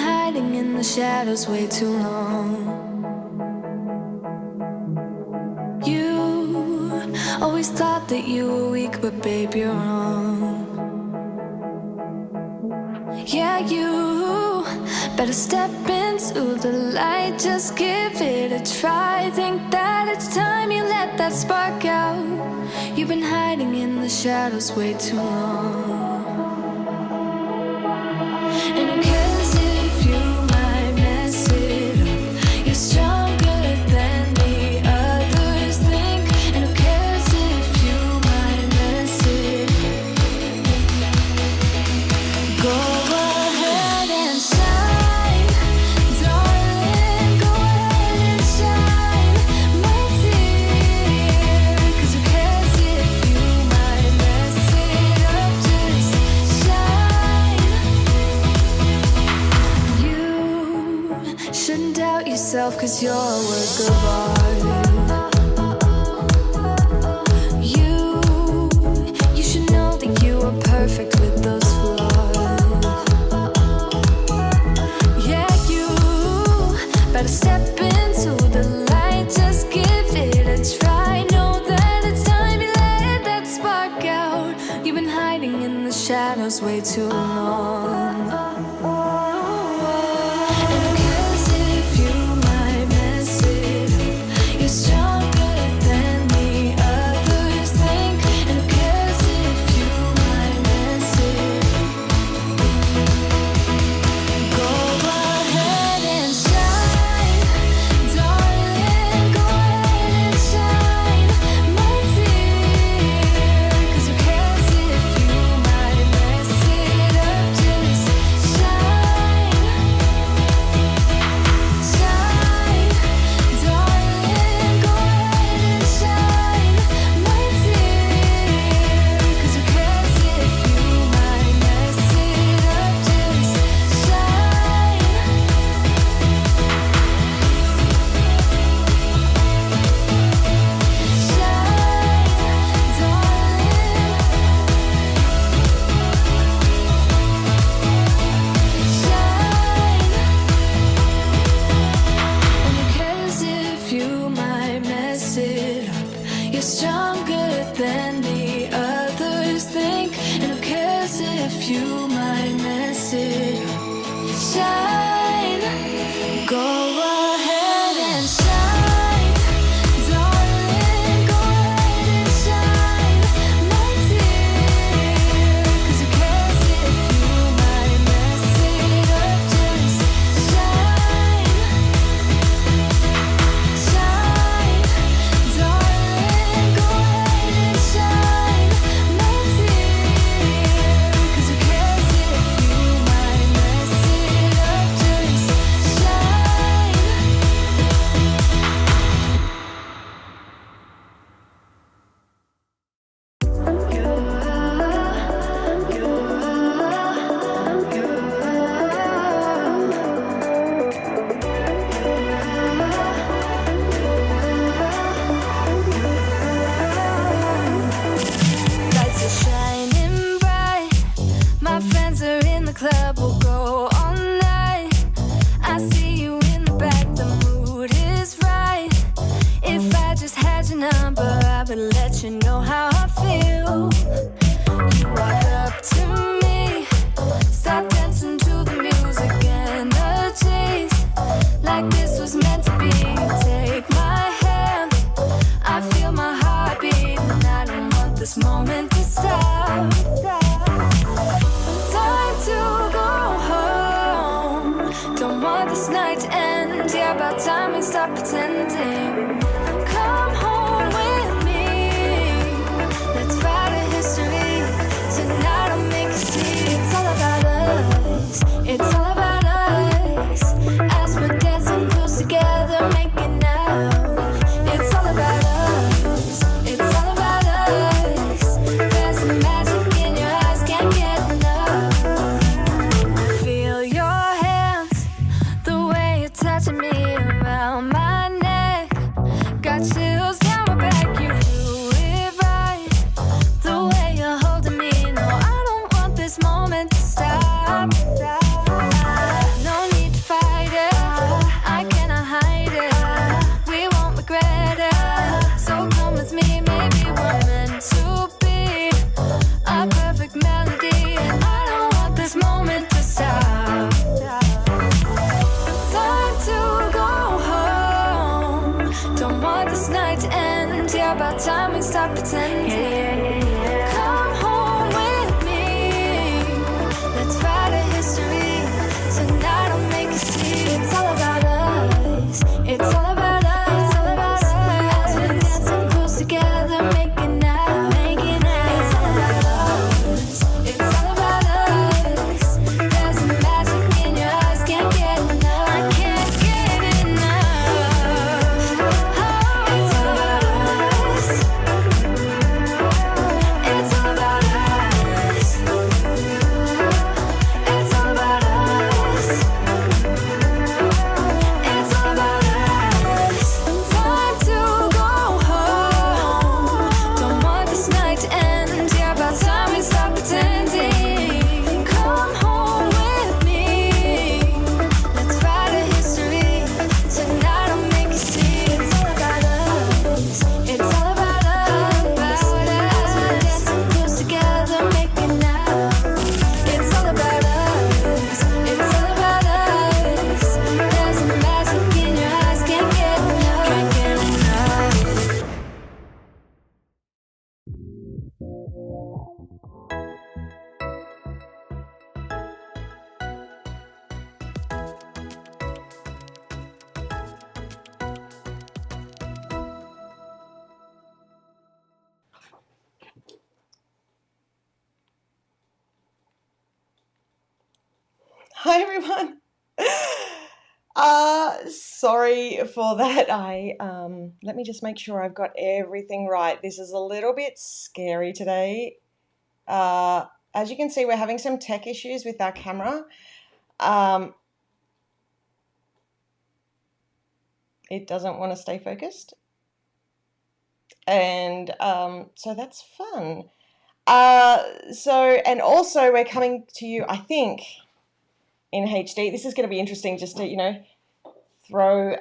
hiding in the shadows way too long. You always thought that you were weak, but babe, you're wrong. Yeah, you better step into the light, just give it a try. Think that it's time you let that spark out. You've been hiding in the shadows way too long. And who cares if you might mess it up? You're stronger than the others think. And who cares if you might mess it up? Go ahead and shine, darling. Go ahead and shine, my dear. 'Cause who cares if you might mess it up? Just shine. You shouldn't doubt yourself, 'cause you're a work of art. You should know that you are perfect with those flaws. Yeah, you better step into the light, just give it a try. Know that it's time you let that spark out. You've been hiding in the shadows way too long. And who cares if you might mess it up? You're stronger than the others think. And who cares if you might mess it up? Go ahead and shine, darling. Go ahead and shine, my dear. 'Cause who cares if you might mess it up? Just shine, shine, darling. Go ahead and shine, my dear. 'Cause who cares if you might mess it up? Just shine. You're stronger than the others think. And who cares if you might mess it up? Shine, go ahead and shine, darling. Go ahead and shine, my dear. 'Cause who cares if you might mess it up? Just shine, shine, darling. Go ahead and shine, my dear. 'Cause who cares if you might mess it up? Just shine. Lights are shining bright. My friends are in the club, we'll go all night. I see you in the back, the mood is right. If I just had your number, I would let you know how I feel. You walk up to me, start dancing to the music and the chase. Like this was meant to be. Take my hand, I feel my heart beat, and I don't want this moment to stop. Time to go home. Don't want this night to end. Yeah, about time we stop pretending. Come home with me. Don't want this night to end. Yeah, about time we stop pretending. Come home with me. Let's write a history. Tonight I'll make you see. It's all about us. It's all about us. It's all about us. As we're dancing close together, making out, making out. It's all about us. It's all about us. There's a magic in your eyes, can't get enough. I can't get enough. Oh, it's all about us. It's all about us. It's all about us. It's all about us. Time to go home. Don't want this night to end. Yeah, about time we stop pretending. Come home with me. Let's write a history. Tonight I'll make you see. It's all about us. It's all about us. As we're dancing close together, making out. It's all about us. It's all about us. There's a magic in your eyes, can't get enough. Can't get enough. Hi everyone. Sorry for that. Let me just make sure I've got everything right. This is a little bit scary today. As you can see, we're having some tech issues with our camera. It doesn't want to stay focused. And so that's fun. And also we're coming to you, I think, in HD. This is going to be interesting just to, throw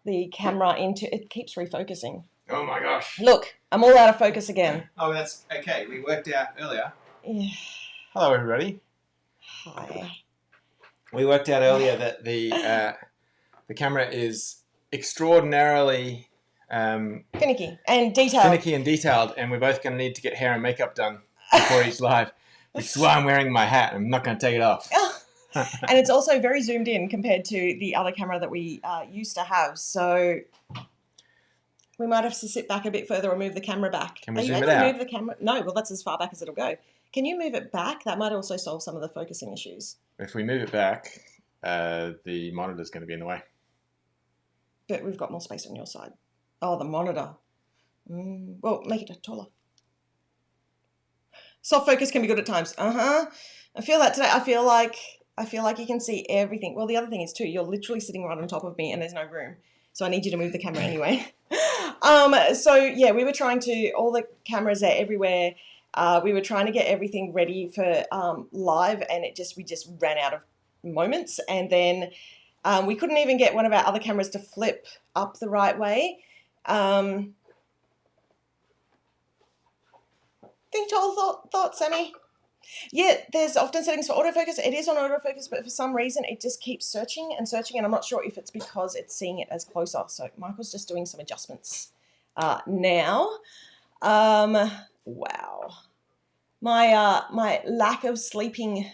the camera into, it keeps refocusing. Oh my gosh. Look, I'm all out of focus again. Oh, that's okay. We worked out earlier. Yeah. Hello, everybody. Hi. We worked out earlier that the camera is extraordinarily Finicky and detailed. finicky and detailed, and we're both going to need to get hair and makeup done before each live. Which is why I'm wearing my hat. I'm not going to take it off. And it's also very zoomed in compared to the other camera that we used to have. So we might have to sit back a bit further or move the camera back. Can we Are you zoom able it to out? move the camera? No, well, that's as far back as it'll go. Can you move it back? That might also solve some of the focusing issues. If we move it back, the monitor's going to be in the way. But we've got more space on your side. Oh, the monitor. Well, make it taller. Soft focus can be good at times. I feel that today. I feel like you can see everything. Well, the other thing is too, you're literally sitting right on top of me and there's no room. So I need you to move the camera anyway. So yeah, we were trying to, all the cameras are everywhere. We were trying to get everything ready for live, and we just ran out of moments. And then we couldn't even get one of our other cameras to flip up the right way. Think tall thought, Sammy. Yeah, there's often settings for autofocus. It is on autofocus, but for some reason it just keeps searching and searching, and I'm not sure if it's because it's seeing it as closer. So Michael's just doing some adjustments now. Wow. My lack of sleeping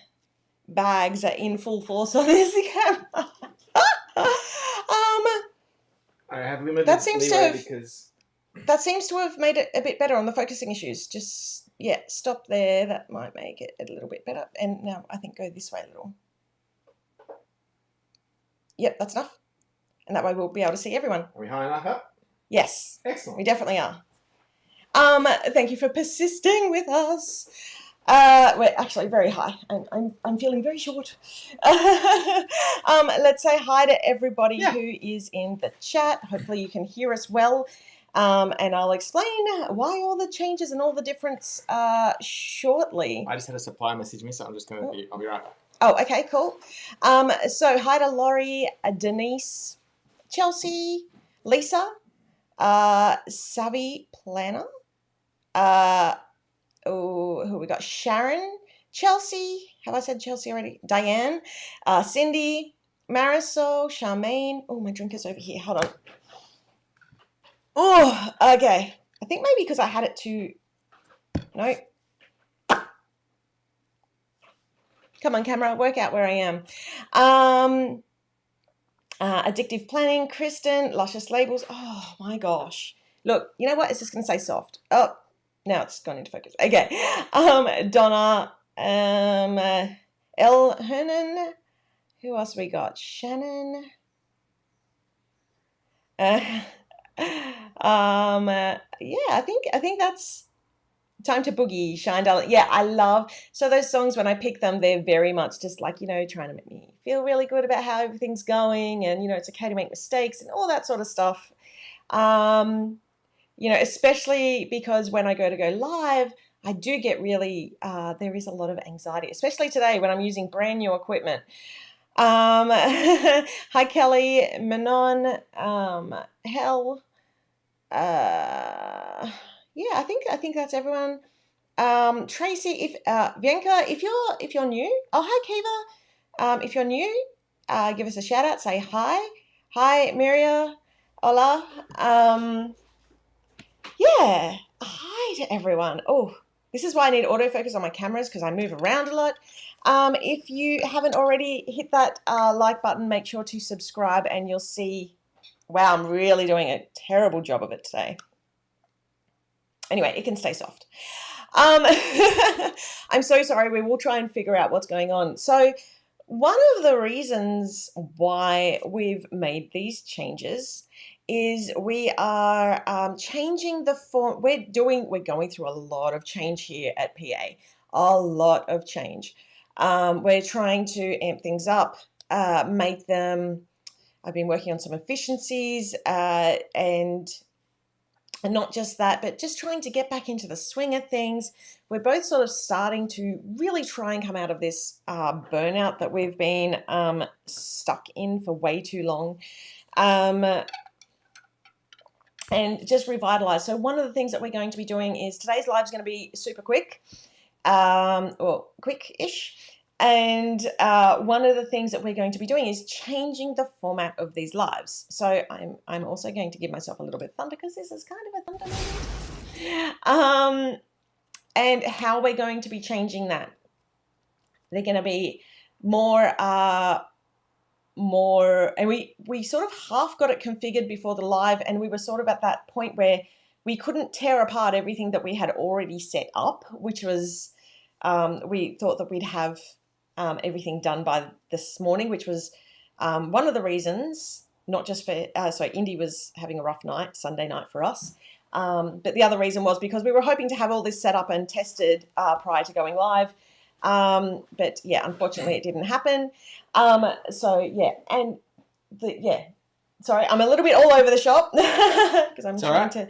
bags are in full force on this camera. I have limited That seems to leeway have- because That seems to have made it a bit better on the focusing issues. Just, yeah, stop there. That might make it a little bit better. And now I think go this way a little. Yep, that's enough. And that way we'll be able to see everyone. are we high enough up? Yes, we Excellent. definitely are. Thank you for persisting with us. We're actually very high, and I'm feeling very short. Let's say hi to everybody who is in the chat. Hopefully you can hear us well. And I'll explain why all the changes and all the difference shortly. I just had a supply message me, so I'm just going to I'll be right back. Oh, okay, cool. So hi to Laurie, Denise, Chelsea, Lisa, Savvy Planner, who we got? Sharon, Chelsea, have I said Chelsea already? Diane, Cindy, Marisol, Charmaine. Oh, my drink is over here. Hold on. Oh, okay. I think maybe because I had it too. No. Come on, camera, work out where I am. Addictive planning, Kristen, luscious labels. Oh my gosh. Look, you know what? It's just going to say soft. Oh, now it's gone into focus. Okay. Donna, El Hernan. Who else we got? Shannon. Yeah, I think that's time to boogie, Shine Darling. Yeah, I love, so those songs, when I pick them, they're very much just like, trying to make me feel really good about how everything's going, and, it's okay to make mistakes and all that sort of stuff. Especially because when I go live, I do get really, there is a lot of anxiety, especially today when I'm using brand new equipment. Hi, Kelly, Manon, Hell, yeah, I think that's everyone. Tracy, if Bianca, if you're new, oh hi Kiva, if you're new, give us a shout out. Say hi, Miria, hola. Yeah, hi to everyone. Oh, this is why I need autofocus on my cameras because I move around a lot. If you haven't already hit that like button, make sure to subscribe, and you'll see. Wow, I'm really doing a terrible job of it today. Anyway, it can stay soft. I'm so sorry. We will try and figure out what's going on. So one of the reasons why we've made these changes is we are changing the form. We're going through a lot of change here at PA, a lot of change. We're trying to amp things up, make them. I've been working on some efficiencies and not just that, but just trying to get back into the swing of things. We're both sort of starting to really try and come out of this burnout that we've been stuck in for way too long, and just revitalize. So one of the things that we're going to be doing is today's live is going to be super quick, or quick-ish. And one of the things that we're going to be doing is changing the format of these lives. So I'm also going to give myself a little bit of thunder because this is kind of a thunder moment. And how we're going to be changing that. They're going to be more, and we sort of half got it configured before the live, and we were sort of at that point where we couldn't tear apart everything that we had already set up, which was, we thought that we'd have everything done by this morning, which was one of the reasons, not just for, Indy was having a rough night, Sunday night for us, but the other reason was because we were hoping to have all this set up and tested prior to going live, but yeah, unfortunately it didn't happen. Sorry, I'm a little bit all over the shop because I'm trying to.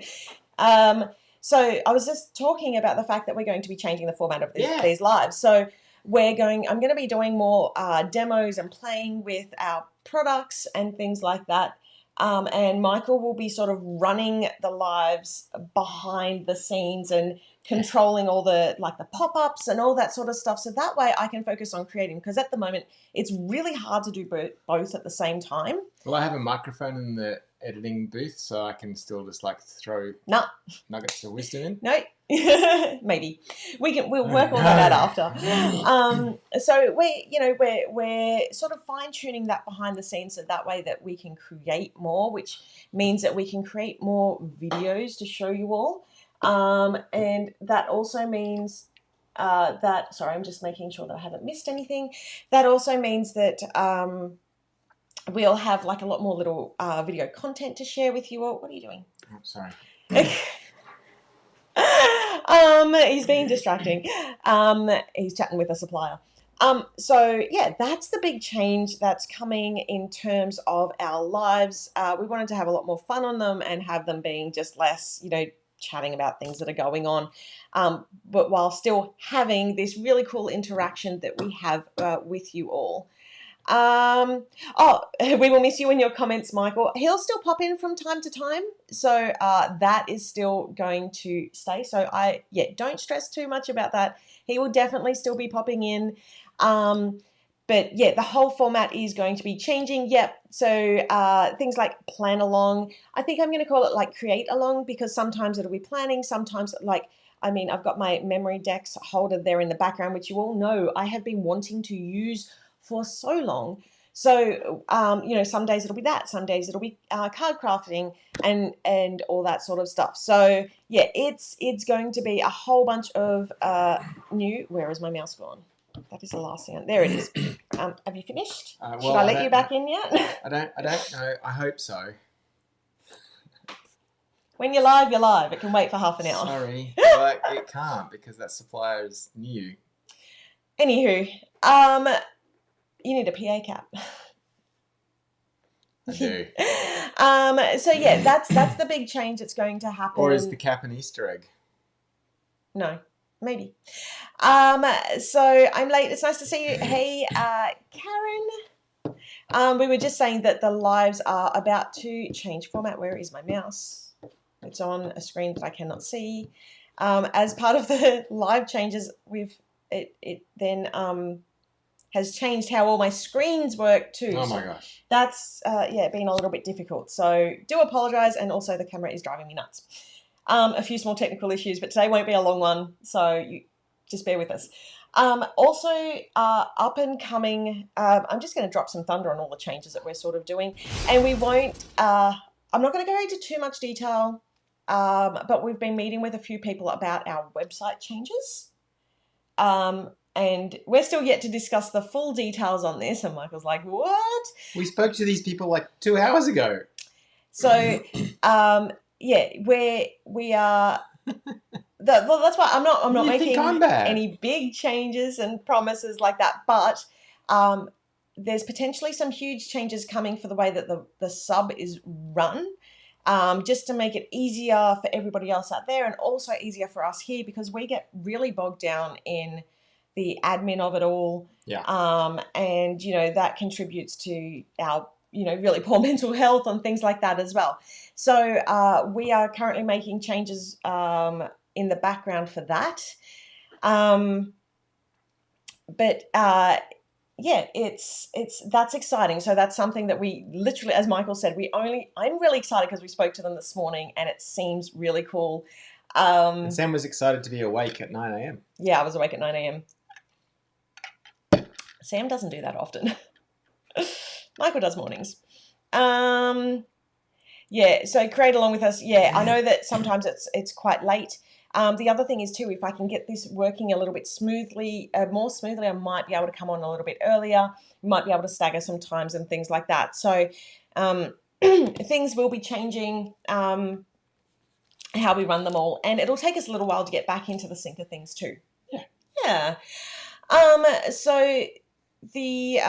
So I was just talking about the fact that we're going to be changing the format of these lives. So I'm going to be doing more demos and playing with our products and things like that. And Michael will be sort of running the lives behind the scenes and controlling all the pop-ups and all that sort of stuff. So that way I can focus on creating, because at the moment it's really hard to do both at the same time. Well, I have a microphone in the editing booth, so I can still just throw nuggets of wisdom in. No, maybe we'll work all that out after. So we're sort of fine tuning that behind the scenes, so that way that we can create more, which means that we can create more videos to show you all. And that also means that, sorry, I'm just making sure that I haven't missed anything. That also means that we'll have a lot more little video content to share with you all. What are you doing? Oh, sorry. He's being distracting. He's chatting with a supplier. So yeah, that's the big change that's coming in terms of our lives. We wanted to have a lot more fun on them and have them being just less, chatting about things that are going on, but while still having this really cool interaction that we have with you all. We will miss you in your comments, Michael. He'll still pop in from time to time, so that is still going to stay. So don't stress too much about that. He will definitely still be popping in. But yeah, the whole format is going to be changing. Yep, things like plan along. I think I'm going to call it like create along, because sometimes it'll be planning, sometimes like, I mean, I've got my memory decks holder there in the background, which you all know I have been wanting to use for so long. So, you know, some days it'll be that, some days it'll be card crafting and all that sort of stuff. So yeah, it's going to be a whole bunch of new. Where is my mouse gone? That is the last thing. There it is. Have you finished? Should I let you back in yet? I don't know. I hope so. When you're live, you're live. It can wait for half an hour. Sorry, but it can't because that supplier is new. Anywho, you need a PA cap. I do. So yeah, that's the big change that's going to happen. Or is the cap an Easter egg? No, maybe. So I'm late. It's nice to see you. Hey, Karen. We were just saying that the lives are about to change format. Where is my mouse? It's on a screen that I cannot see. As part of the live changes, it then has changed how all my screens work too. Oh my gosh. That's been a little bit difficult. So do apologise, and also the camera is driving me nuts. A few small technical issues, but today won't be a long one, so you just bear with us. Also, up and coming, I'm just going to drop some thunder on all the changes that we're sort of doing, and we won't. I'm not going to go into too much detail. But we've been meeting with a few people about our website changes. And we're still yet to discuss the full details on this. And Michael's like, what? We spoke to these people like 2 hours ago. So, yeah, we are... well, that's why I'm not making any big changes and promises like that. But there's potentially some huge changes coming for the way that the sub is run. Just to make it easier for everybody else out there, and also easier for us here, because we get really bogged down in the admin of it all. Yeah. And, you know, that contributes to our, you know, really poor mental health and things like that as well. So we are currently making changes in the background for that. Yeah, that's exciting. So that's something that we literally, as Michael said, I'm really excited because we spoke to them this morning and it seems really cool. And Sam was excited to be awake at 9 a.m. Yeah, I was awake at 9 a.m. Sam doesn't do that often. Michael does mornings. Yeah, so create along with us. Yeah, I know that sometimes it's quite late. The other thing is too, if I can get this working a little bit more smoothly, I might be able to come on a little bit earlier. We might be able to stagger some times and things like that. So things will be changing, how we run them all, and it'll take us a little while to get back into the sync of things too. Yeah. So the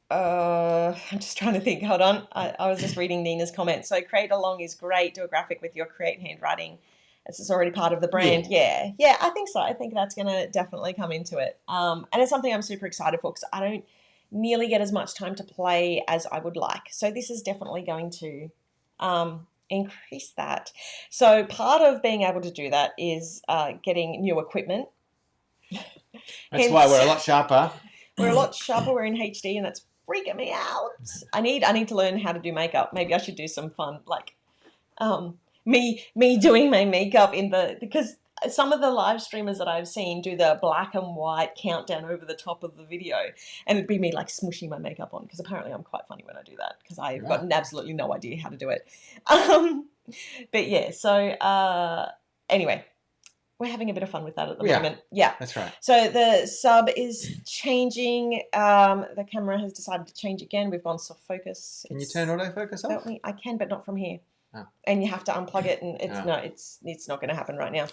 I'm just trying to think. Hold on. I was just reading Nina's comment. So create along is great. Do a graphic with your create handwriting. It's already part of the brand. Yeah, I think so. I think that's going to definitely come into it. And it's something I'm super excited for because I don't nearly get as much time to play as I would like. So this is definitely going to increase that. So part of being able to do that is getting new equipment. That's why we're a lot sharper. We're a lot sharper. We're in HD, and that's freaking me out. I need to learn how to do makeup. Maybe I should do some fun, like me doing my makeup because some of the live streamers that I've seen do the black and white countdown over the top of the video, and it'd be me like smushing my makeup on, because apparently I'm quite funny when I do that, because I've got absolutely no idea how to do it. But yeah, so anyway, we're having a bit of fun with that at the moment. Yeah, that's right. So the sub is changing. The camera has decided to change again. We've gone soft focus. Can you turn autofocus off? I can, but not from here. Oh. And you have to unplug it, and it's not going to happen right now.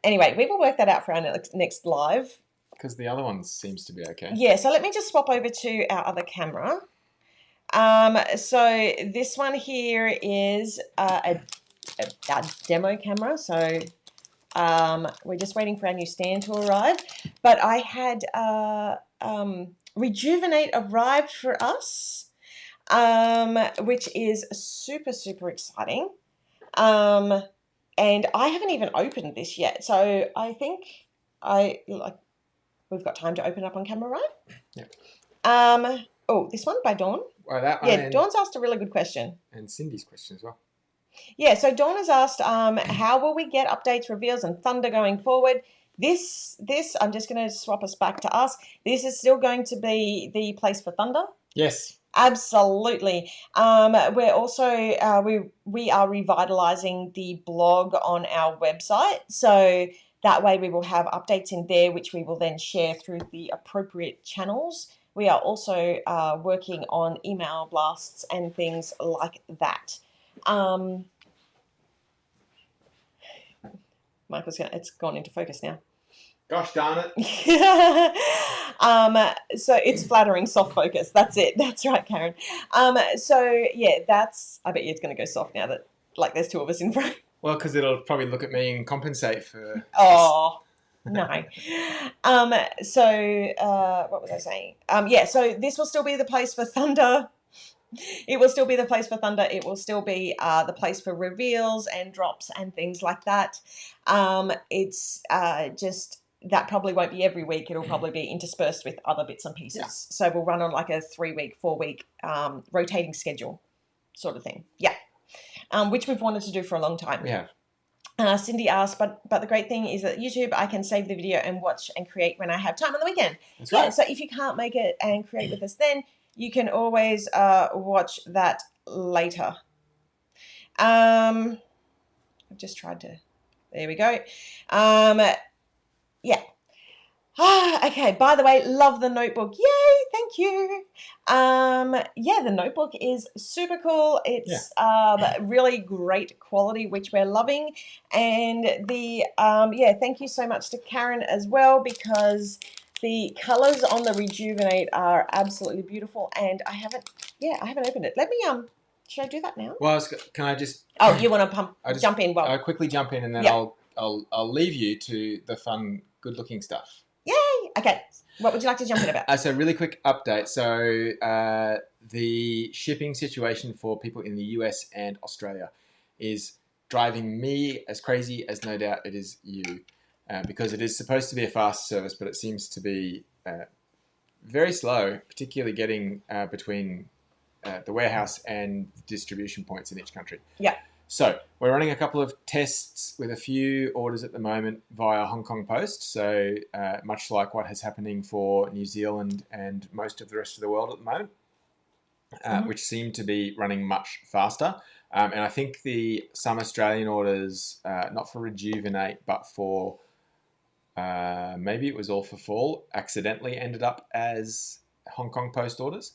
Anyway, we will work that out for our next live. Because the other one seems to be okay. Yeah, so let me just swap over to our other camera. So this one here is a demo camera. So we're just waiting for our new stand to arrive. But I had Rejuvenate arrived for us, which is super, super exciting. And I haven't even opened this yet. So I think we've got time to open up on camera, right? Yeah. Oh, this one by Dawn. Well, that one Yeah, and, Dawn's asked a really good question. and Cindy's question as well. Yeah, so Dawn has asked, how will we get updates, reveals, and thunder going forward? This, I'm just going to swap us back to us. This is still going to be the place for thunder. Yes. Absolutely. We're also we are revitalizing the blog on our website, so that way we will have updates in there, which we will then share through the appropriate channels. We are also working on email blasts and things like that. It's gone into focus now. Gosh darn it. So it's flattering soft focus. That's it. That's right, Karen. So yeah, I bet you it's going to go soft now that like there's two of us in front. Well, because it'll probably look at me and compensate for. Oh no. What was I saying? Yeah. So this will still be the place for thunder. It will still be the place for thunder. It will still be the place for reveals and drops and things like that. It's just that probably won't be every week. It'll probably be interspersed with other bits and pieces. Yeah. So we'll run on like a 3-week, 4-week rotating schedule sort of thing. Yeah. Which we've wanted to do for a long time. Yeah. Cindy asked, but the great thing is that YouTube, I can save the video and watch and create when I have time on the weekend. That's Yeah, right. so if you can't make it and create with us then, you can always watch that later. I've just tried to, there we go. Yeah. Okay, by the way, love the notebook. Yay, thank you. Yeah, the notebook is super cool. It's really great quality, which we're loving. And thank you so much to Karen as well, because the colors on the Rejuvenate are absolutely beautiful. And I haven't opened it. Let me, should I do that now? Well, can I just? Oh, you want to jump in? Well, I'll quickly jump in, and then Yeah. I'll leave you to the fun, good-looking stuff. yay. Okay, what would you like to jump in about? So really quick update. So the shipping situation for people in the US and Australia is driving me as crazy as no doubt it is you, because it is supposed to be a fast service, but it seems to be very slow, particularly getting between the warehouse and distribution points in each country. Yeah. So we're running a couple of tests with a few orders at the moment via Hong Kong Post. So much like what is happening for New Zealand and most of the rest of the world at the moment, which seem to be running much faster. And I think some Australian orders, not for Rejuvenate, but for maybe it was all for fall, accidentally ended up as Hong Kong Post orders.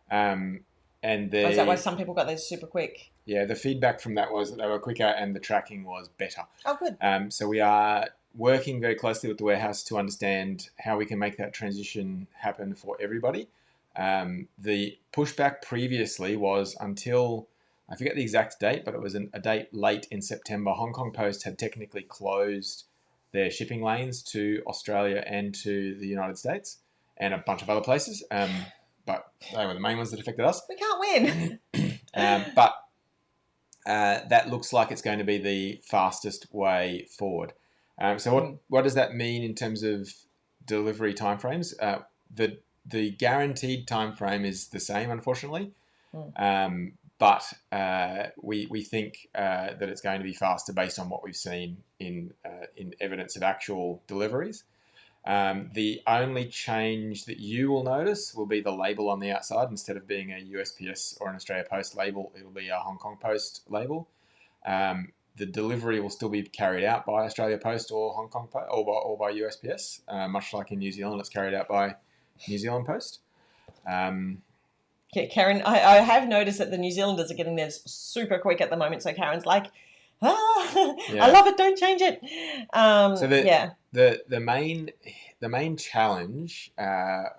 And Is that why some people got those super quick? Yeah, the feedback from that was that they were quicker and the tracking was better. Oh, good. So we are working very closely with the warehouse to understand how we can make that transition happen for everybody. The pushback previously was until, I forget the exact date, but it was a date late in September. Hong Kong Post had technically closed their shipping lanes to Australia and to the United States and a bunch of other places. But they were the main ones that affected us. We can't win. But that looks like it's going to be the fastest way forward. So what does that mean in terms of delivery timeframes? The guaranteed timeframe is the same, unfortunately. But we think that it's going to be faster based on what we've seen in evidence of actual deliveries. The only change that you will notice will be the label on the outside. Instead of being a USPS or an Australia Post label, it'll be a Hong Kong Post label. The delivery will still be carried out by Australia Post or Hong Kong Post or by USPS, much like in New Zealand, it's carried out by New Zealand Post. Yeah, Karen, I have noticed that the New Zealanders are getting theirs super quick at the moment. So Karen's like, I love it, don't change it. The main challenge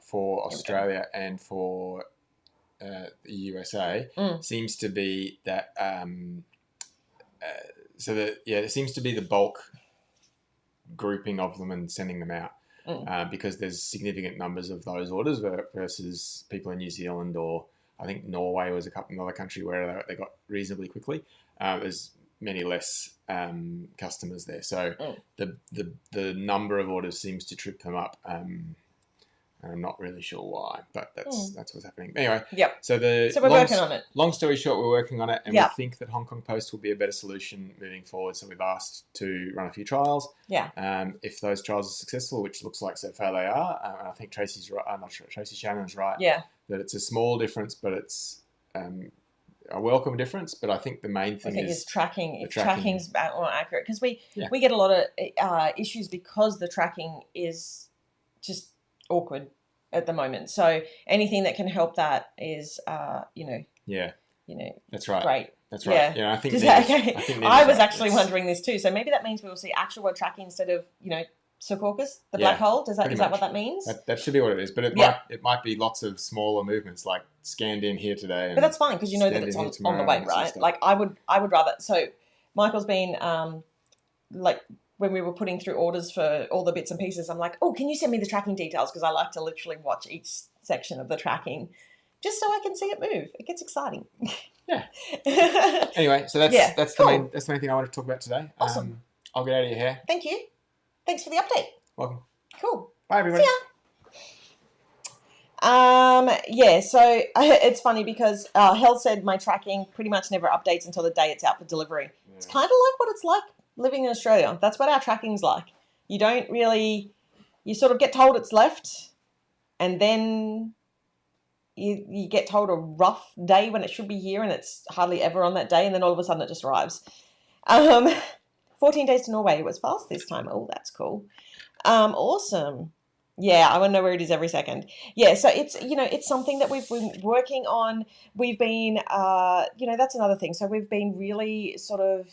for Australia and for the USA seems to be that it seems to be the bulk grouping of them and sending them out because there's significant numbers of those orders versus people in New Zealand, or I think Norway was another country where they got reasonably quickly. There's many less customers there, so the number of orders seems to trip them up And I'm not really sure why, but that's what's happening. Anyway, Yep. So we're working on it. Long story short, we're working on it, and Yep. we think that Hong Kong Post will be a better solution moving forward. So we've asked to run a few trials. Yeah. If those trials are successful, which looks like so far they are, and I think Tracy's right. I'm not sure. Tracy Shannon's right. Yeah. That it's a small difference, but it's a welcome difference. But I think the main thing is tracking. If tracking. tracking's more accurate, because we get a lot of issues because the tracking is just awkward at the moment. So anything that can help that is, that's right. Great. That's right. Yeah, I think. I was actually wondering this too. So maybe that means we will see actual word tracking instead of Secaucus, the black hole. Is that what that means? That should be what it is. But it might be lots of ssmaller movements, like scanned in here today. But that's fine because you know that it's on the way, right? Like I would rather. So Michael's been like when we were putting through orders for all the bits and pieces, I'm like, oh, can you send me the tracking details? Because I like to literally watch each section of the tracking just so I can see it move. It gets exciting. Yeah. Anyway, so that's the main thing I want to talk about today. Awesome. I'll get out of your hair. Thank you. Thanks for the update. Welcome. Cool. Bye, everybody. See ya. So it's funny because Hel said my tracking pretty much never updates until the day it's out for delivery. Yeah. It's kind of like what it's like living in Australia. That's what our tracking's like. You don't really, you sort of get told it's left, and then you get told a rough day when it should be here, and it's hardly ever on that day, and then all of a sudden it just arrives. 14 days to Norway. It was fast this time. Oh, that's cool. Awesome. Yeah, I want to know where it is every second. Yeah, so it's something that we've been working on. We've been, that's another thing. So we've been really sort of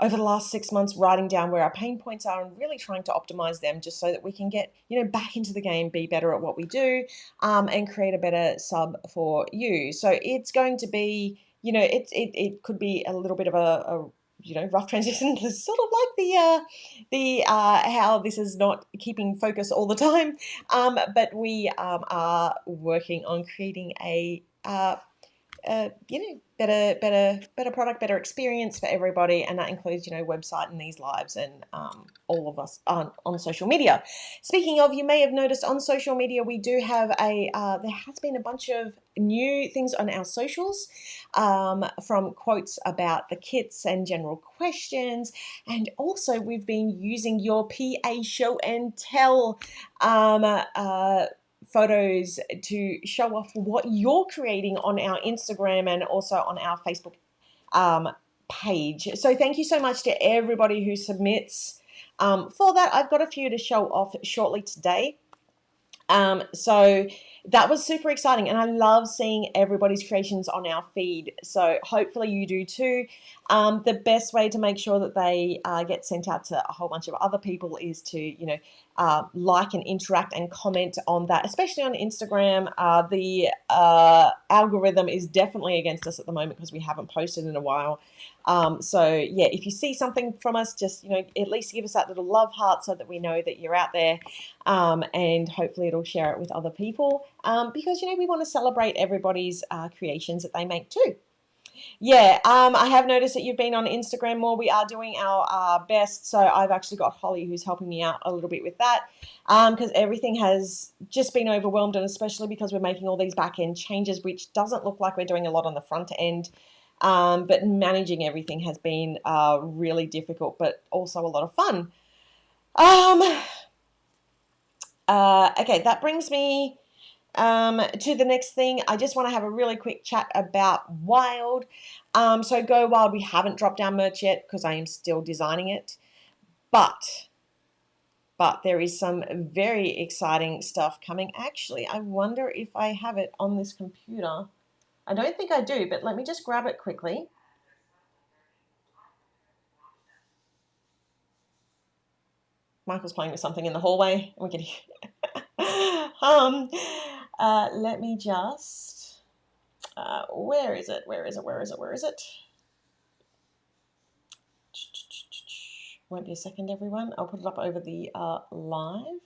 over the last 6 months writing down where our pain points are and really trying to optimize them just so that we can get, back into the game, be better at what we do, and create a better sub for you. So it's going to be, it could be a little bit of a rough transition, sort of like the how this is not keeping focus all the time. But we are working on creating a better product, better experience for everybody, and that includes website and these lives and all of us on social media. Speaking of, you may have noticed on social media we do have there has been a bunch of new things on our socials, from quotes about the kits and general questions, and also we've been using your PA show and tell photos to show off what you're creating on our Instagram and also on our Facebook page. So thank you so much to everybody who submits for that. I've got a few to show off shortly today. So that was super exciting, and I love seeing everybody's creations on our feed. So hopefully you do too. The best way to make sure that they get sent out to a whole bunch of other people is to, like and interact and comment on that, especially on Instagram. The algorithm is definitely against us at the moment because we haven't posted in a while. So yeah, if you see something from us, just, at least give us that little love heart so that we know that you're out there, and hopefully it'll share it with other people, because, we want to celebrate everybody's creations that they make too. Yeah, I have noticed that you've been on Instagram more. We are doing our best. So I've actually got Holly who's helping me out a little bit with that, because everything has just been overwhelmed, and especially because we're making all these back end changes, which doesn't look like we're doing a lot on the front end. But managing everything has been really difficult, but also a lot of fun. Okay, that brings me to the next thing. I just want to have a really quick chat about Wild. So Go Wild, we haven't dropped our merch yet because I am still designing it, but there is some very exciting stuff coming. Actually, I wonder if I have it on this computer. I don't think I do, but let me just grab it quickly. Michael's playing with something in the hallway. We can hear. Let me just. Where is it? Won't be a second, everyone. I'll put it up over the live.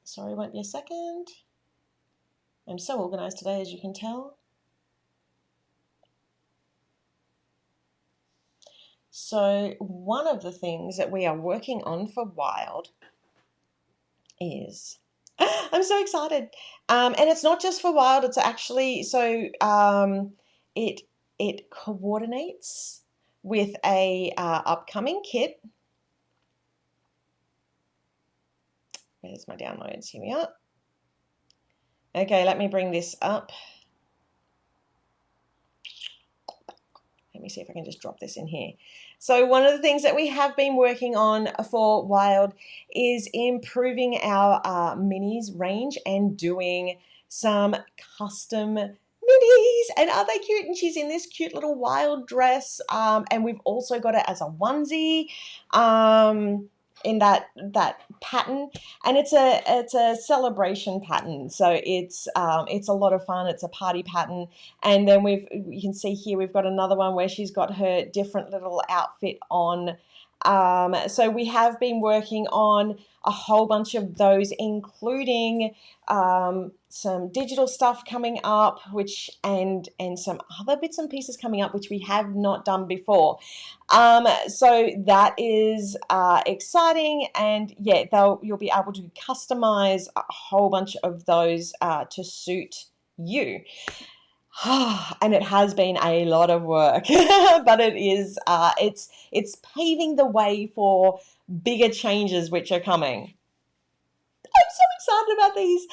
Sorry, won't be a second. I'm so organized today, as you can tell. So one of the things that we are working on for Wild is, I'm so excited, and it's not just for Wild. It's actually it coordinates with a upcoming kit. Where's my downloads? Here we are. Okay, let me bring this up. Let me see if I can just drop this in here. So one of the things that we have been working on for Wild is improving our minis range and doing some custom minis. And are they cute? And she's in this cute little Wild dress. And we've also got it as a onesie. In that pattern, and it's a celebration pattern, so it's a lot of fun. It's a party pattern, and then you can see here we've got another one where she's got her different little outfit on. So we have been working on a whole bunch of those, including some digital stuff coming up, and some other bits and pieces coming up which we have not done before. So that is exciting, and yeah, you'll be able to customize a whole bunch of those to suit you. And it has been a lot of work, but it is it's paving the way for bigger changes which are coming. I'm so excited about these.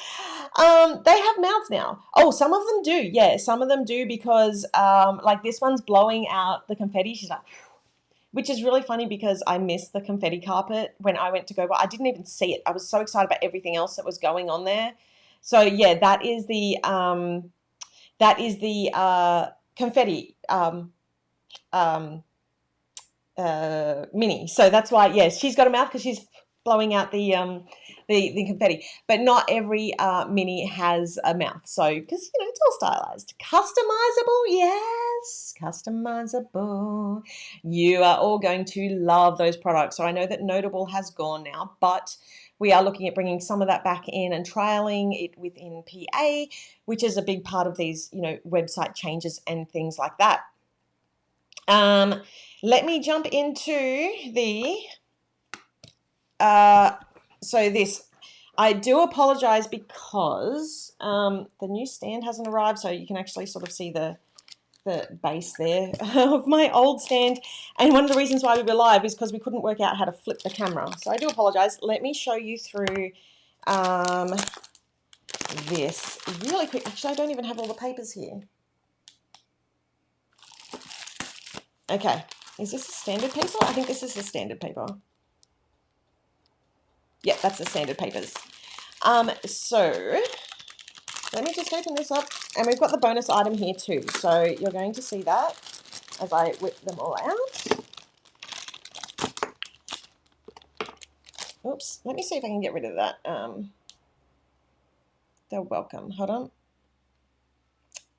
They have mouths now. Oh, some of them do. Yeah, some of them do, because like this one's blowing out the confetti. She's like, which is really funny because I missed the confetti carpet when I went to go, but I didn't even see it. I was so excited about everything else that was going on there. So yeah, that is the confetti mini. So that's why, yes, she's got a mouth because she's blowing out the confetti. But not every mini has a mouth. So, because, it's all stylized. Customizable, yes, customizable. You are all going to love those products. So I know that Notable has gone now, but we are looking at bringing some of that back in and trialing it within PA, which is a big part of these, website changes and things like that. Let me jump into the, so this, I do apologize because the new stand hasn't arrived, so you can actually sort of see the base there of my old stand. And one of the reasons why we were live is because we couldn't work out how to flip the camera. So I do apologize. Let me show you through this really quick. Actually, I don't even have all the papers here. Okay, is this a standard paper? I think this is a standard paper. Yep, that's the standard papers. So let me just open this up, and we've got the bonus item here too. So you're going to see that as I whip them all out. Oops, let me see if I can get rid of that. They're welcome. Hold on.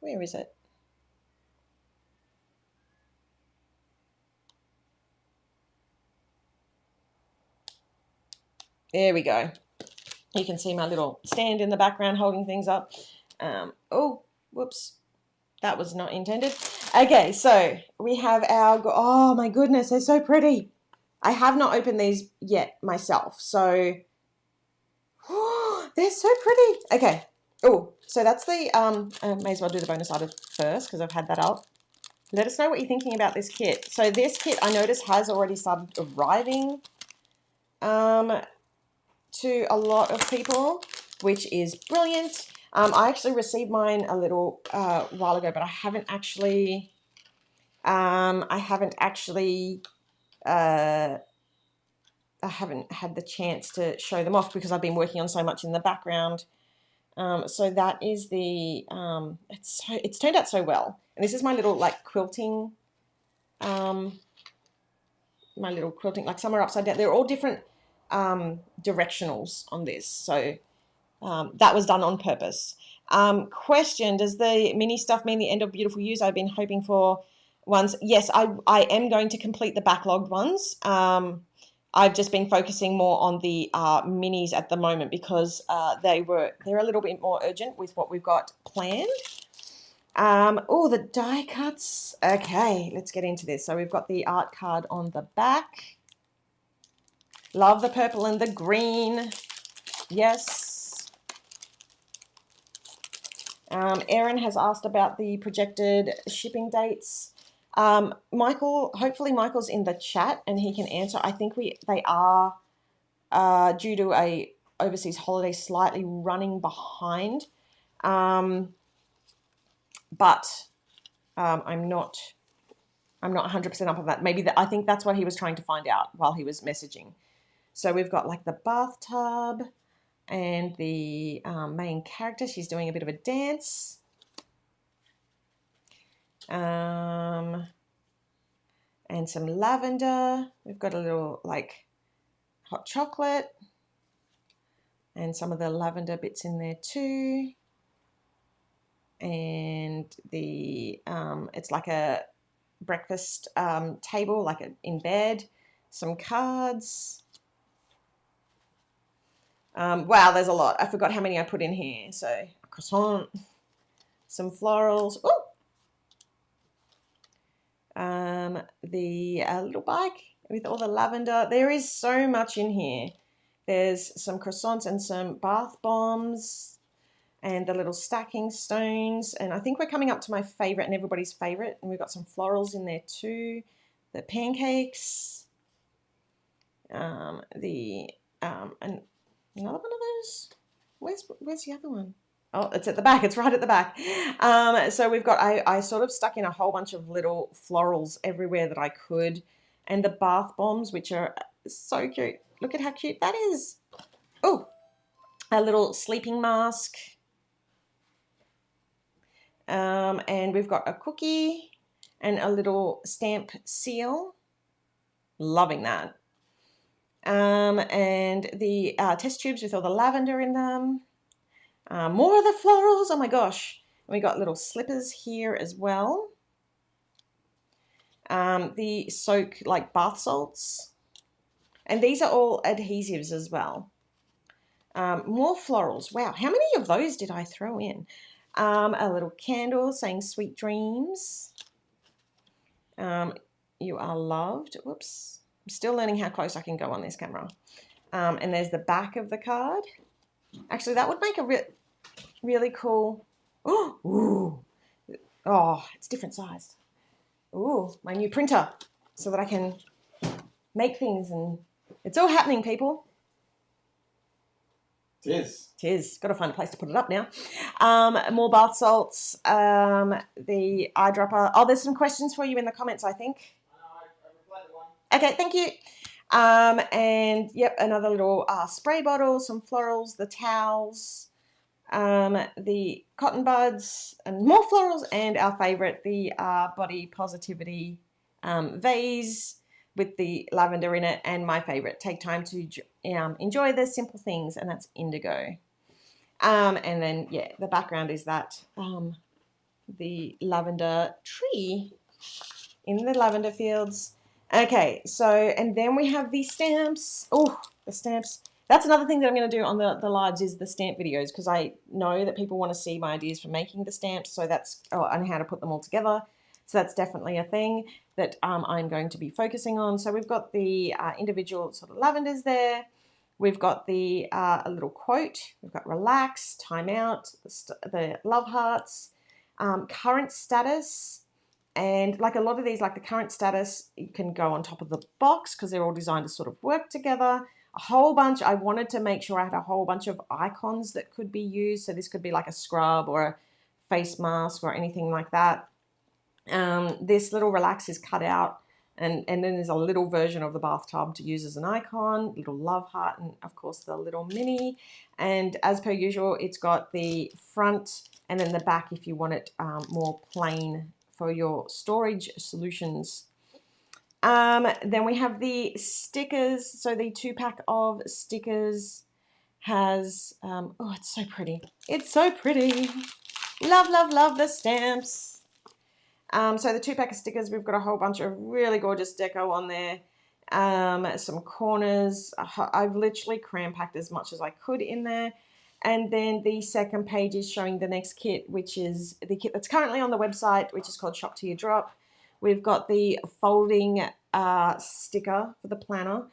Where is it? There we go. You can see my little stand in the background holding things up. Oh, whoops. That was not intended. Okay, so we have our, oh my goodness, they're so pretty. I have not opened these yet myself, so they're so pretty. Okay. Oh, so that's the, I may as well do the bonus item first because I've had that up. Let us know what you're thinking about this kit. So this kit, I noticed, has already started arriving to a lot of people, which is brilliant. I actually received mine a little while ago, but I haven't actually I haven't had the chance to show them off because I've been working on so much in the background. So that is the it's turned out so well. And this is my little quilting, my little quilting, like some are upside down. They're all different directionals on this. So that was done on purpose. Question, does the mini stuff mean the end of beautiful use? I've been hoping for ones. Yes, I am going to complete the backlogged ones. I've just been focusing more on the minis at the moment because they're a little bit more urgent with what we've got planned. Oh, the die cuts. Okay, let's get into this. So we've got the art card on the back. Love the purple and the green. Yes. Erin has asked about the projected shipping dates. Michael, hopefully Michael's in the chat and he can answer. I think they are due to a overseas holiday slightly running behind. But I'm not 100% up on that. Maybe I think that's what he was trying to find out while he was messaging. So we've got like the bathtub and the main character. She's doing a bit of a dance. And some lavender. We've got a little like hot chocolate and some of the lavender bits in there too. And the it's like a breakfast table, like in bed. Some cards. Wow, there's a lot. I forgot how many I put in here. So a croissant, some florals. Oh, the little bike with all the lavender. There is so much in here. There's some croissants and some bath bombs and the little stacking stones. And I think we're coming up to my favorite and everybody's favorite. And we've got some florals in there too. The pancakes. And another one of those. Where's the other one? Oh, it's at the back. It's right at the back. So we've got, I sort of stuck in a whole bunch of little florals everywhere that I could. And the bath bombs, which are so cute. Look at how cute that is. Oh, a little sleeping mask. And we've got a cookie and a little stamp seal. Loving that. And the test tubes with all the lavender in them. More of the florals. Oh my gosh. And we got little slippers here as well. The soak like bath salts. And these are all adhesives as well. More florals. Wow, how many of those did I throw in? A little candle saying sweet dreams. You are loved. Whoops. I'm still learning how close I can go on this camera. And there's the back of the card. Actually, that would make a really cool. Oh, ooh. Oh, it's different sized. Ooh, my new printer, so that I can make things, and it's all happening, people. Tis. Got to find a place to put it up now. More bath salts. The eyedropper. Oh, there's some questions for you in the comments, I think. I replied to one. Okay, thank you. And yep, another little spray bottle, some florals, the towels, the cotton buds, and more florals, and our favorite, the body positivity vase with the lavender in it, and my favorite, take time to enjoy the simple things, and that's indigo. And then yeah, the background is that the lavender tree in the lavender fields. Okay, so, and then we have the stamps. Oh, the stamps. That's another thing that I'm going to do on the lives is the stamp videos, because I know that people want to see my ideas for making the stamps, so that's, and how to put them all together. So that's definitely a thing that I'm going to be focusing on. So we've got the individual sort of lavenders there. We've got the a little quote. We've got relax, time out, the love hearts, current status. And like a lot of these, like the current status, you can go on top of the box because they're all designed to sort of work together. A whole bunch, I wanted to make sure I had a whole bunch of icons that could be used. So this could be like a scrub or a face mask or anything like that. This little relax is cut out. And then there's a little version of the bathtub to use as an icon, little love heart, and of course the little mini. And as per usual, it's got the front and then the back if you want it more plain for your storage solutions. Then we have the stickers. So the 2-pack of stickers has, oh, it's so pretty. It's so pretty. Love, love, love the stamps. So the 2-pack of stickers, we've got a whole bunch of really gorgeous deco on there. Some corners. I've literally cram-packed as much as I could in there. And then the second page is showing the next kit, which is the kit that's currently on the website, which is called Shop to Your Drop. We've got the folding sticker for the planner,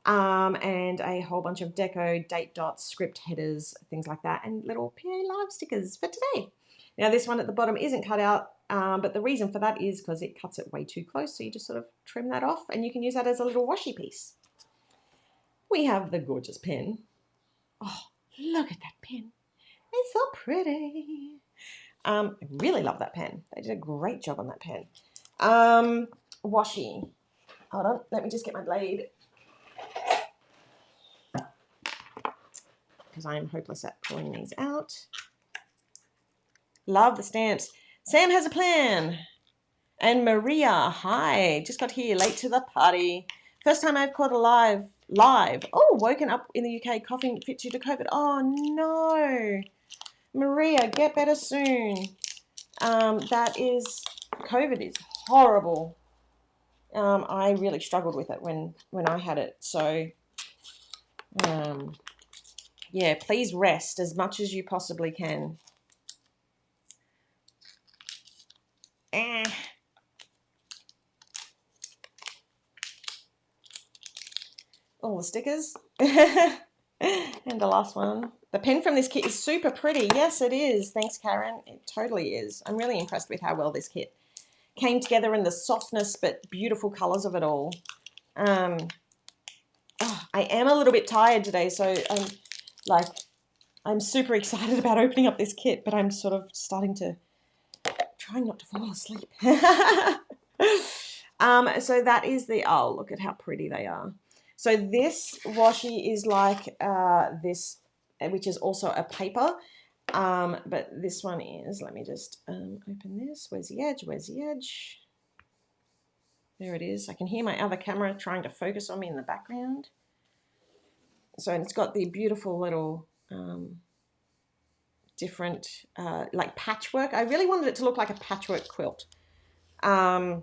and a whole bunch of deco, date dots, script headers, things like that, and little PA Live stickers for today. Now this one at the bottom isn't cut out, but the reason for that is because it cuts it way too close, so you just sort of trim that off, and you can use that as a little washi piece. We have the gorgeous pen. Oh, look at that pen. It's so pretty. I really love that pen. They did a great job on that pen. Washi. Hold on, let me just get my blade, because I am hopeless at pulling these out. Love the stamps. Sam has a plan. And Maria, hi. Just got here late to the party. First time I've caught a live. Oh, woken up in the UK coughing fit due to COVID. Oh, no. Maria, get better soon. COVID is horrible. I really struggled with it when I had it. So, yeah, please rest as much as you possibly can. All the stickers. And the last one. The pen from this kit is super pretty. Yes, it is. Thanks, Karen. It totally is. I'm really impressed with how well this kit came together in the softness but beautiful colours of it all. I am a little bit tired today, so I'm super excited about opening up this kit, but I'm sort of trying not to fall asleep. So that is oh, look at how pretty they are. So this washi is like this, which is also a paper, but this one is, let me just open this. Where's the edge? Where's the edge? There it is. I can hear my other camera trying to focus on me in the background. So it's got the beautiful little different like patchwork. I really wanted it to look like a patchwork quilt. And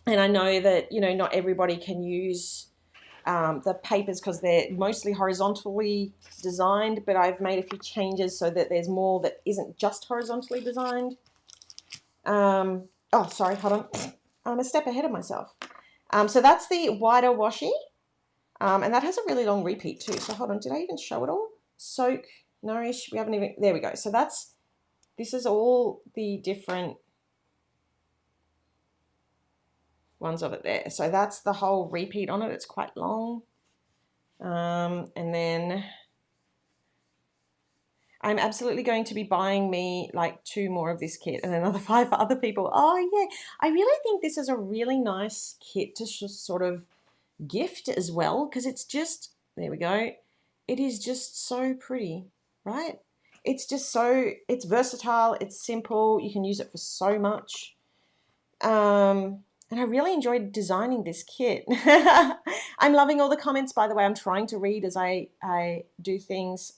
I know that, you know, not everybody can use the papers because they're mostly horizontally designed, but I've made a few changes so that there's more that isn't just horizontally designed. Oh, sorry, hold on. I'm a step ahead of myself. So that's the wider washi, and that has a really long repeat too. So hold on, did I even show it all? Soak, nourish, we haven't even, there we go. So this is all the different ones of it there. So that's the whole repeat on it. It's quite long. And then I'm absolutely going to be buying me like 2 more of this kit and another 5 for other people. Oh yeah, I really think this is a really nice kit to sort of gift as well, because it's just, there we go. It is just so pretty, right? It's just so, it's versatile, it's simple, you can use it for so much. And I really enjoyed designing this kit. I'm loving all the comments, by the way. I'm trying to read as I do things,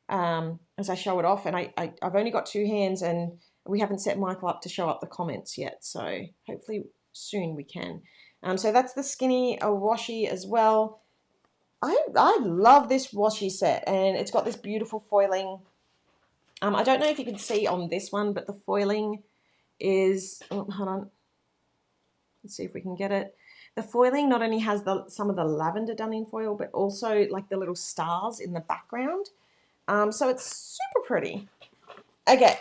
as I show it off. And I've only got 2 hands, and we haven't set Michael up to show up the comments yet. So hopefully soon we can. So that's the skinny washi as well. I love this washi set, and it's got this beautiful foiling. I don't know if you can see on this one, but the foiling is, oh, hold on. Let's see if we can get it. The foiling not only has some of the lavender done in foil, but also like the little stars in the background. So it's super pretty. Okay,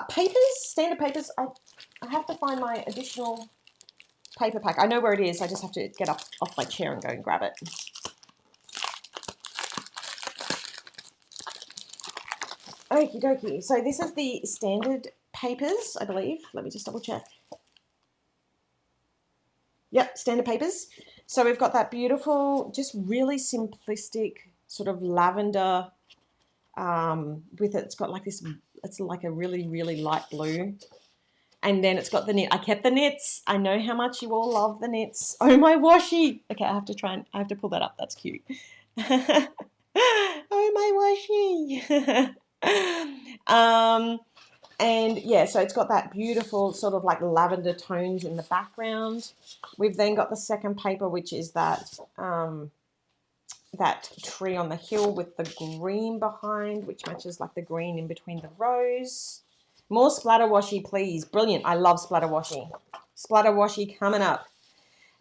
papers, standard papers. I have to find my additional paper pack. I know where it is. I just have to get up off my chair and go and grab it. Okie dokie. So this is the standard papers, I believe. Let me just double check. Yep, standard papers. So we've got that beautiful, just really simplistic sort of lavender with it. It's got like this, it's like a really, really light blue. And then it's got the knit. I kept the knits. I know how much you all love the knits. Oh, my washi. Okay, I have to pull that up. That's cute. Oh, my washi. And yeah, so it's got that beautiful sort of like lavender tones in the background. We've then got the second paper, which is that that tree on the hill with the green behind, which matches like the green in between the rows. More splatter washi, please. Brilliant. I love splatter washi. Splatter washi coming up.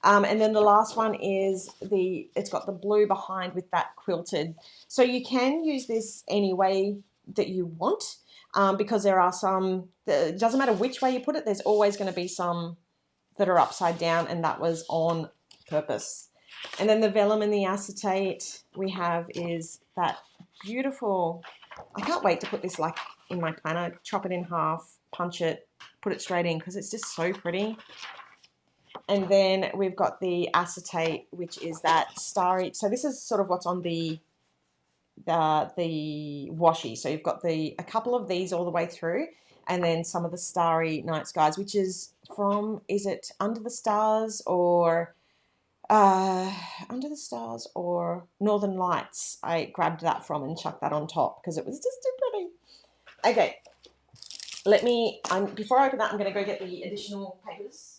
And then the last one is it's got the blue behind with that quilted. So you can use this any way that you want, because there are some, it doesn't matter which way you put it, there's always going to be some that are upside down, and that was on purpose. And then the vellum and the acetate we have is that beautiful, I can't wait to put this like in my planner, chop it in half, punch it, put it straight in, because it's just so pretty. And then we've got the acetate, which is that starry, so this is sort of what's on the washi. So you've got a couple of these all the way through, and then some of the Starry Night Skies, which is from, is it Under the Stars or Under the Stars or Northern Lights? I grabbed that from and chucked that on top because it was just too pretty. Okay, before I open that, I'm going to go get the additional papers.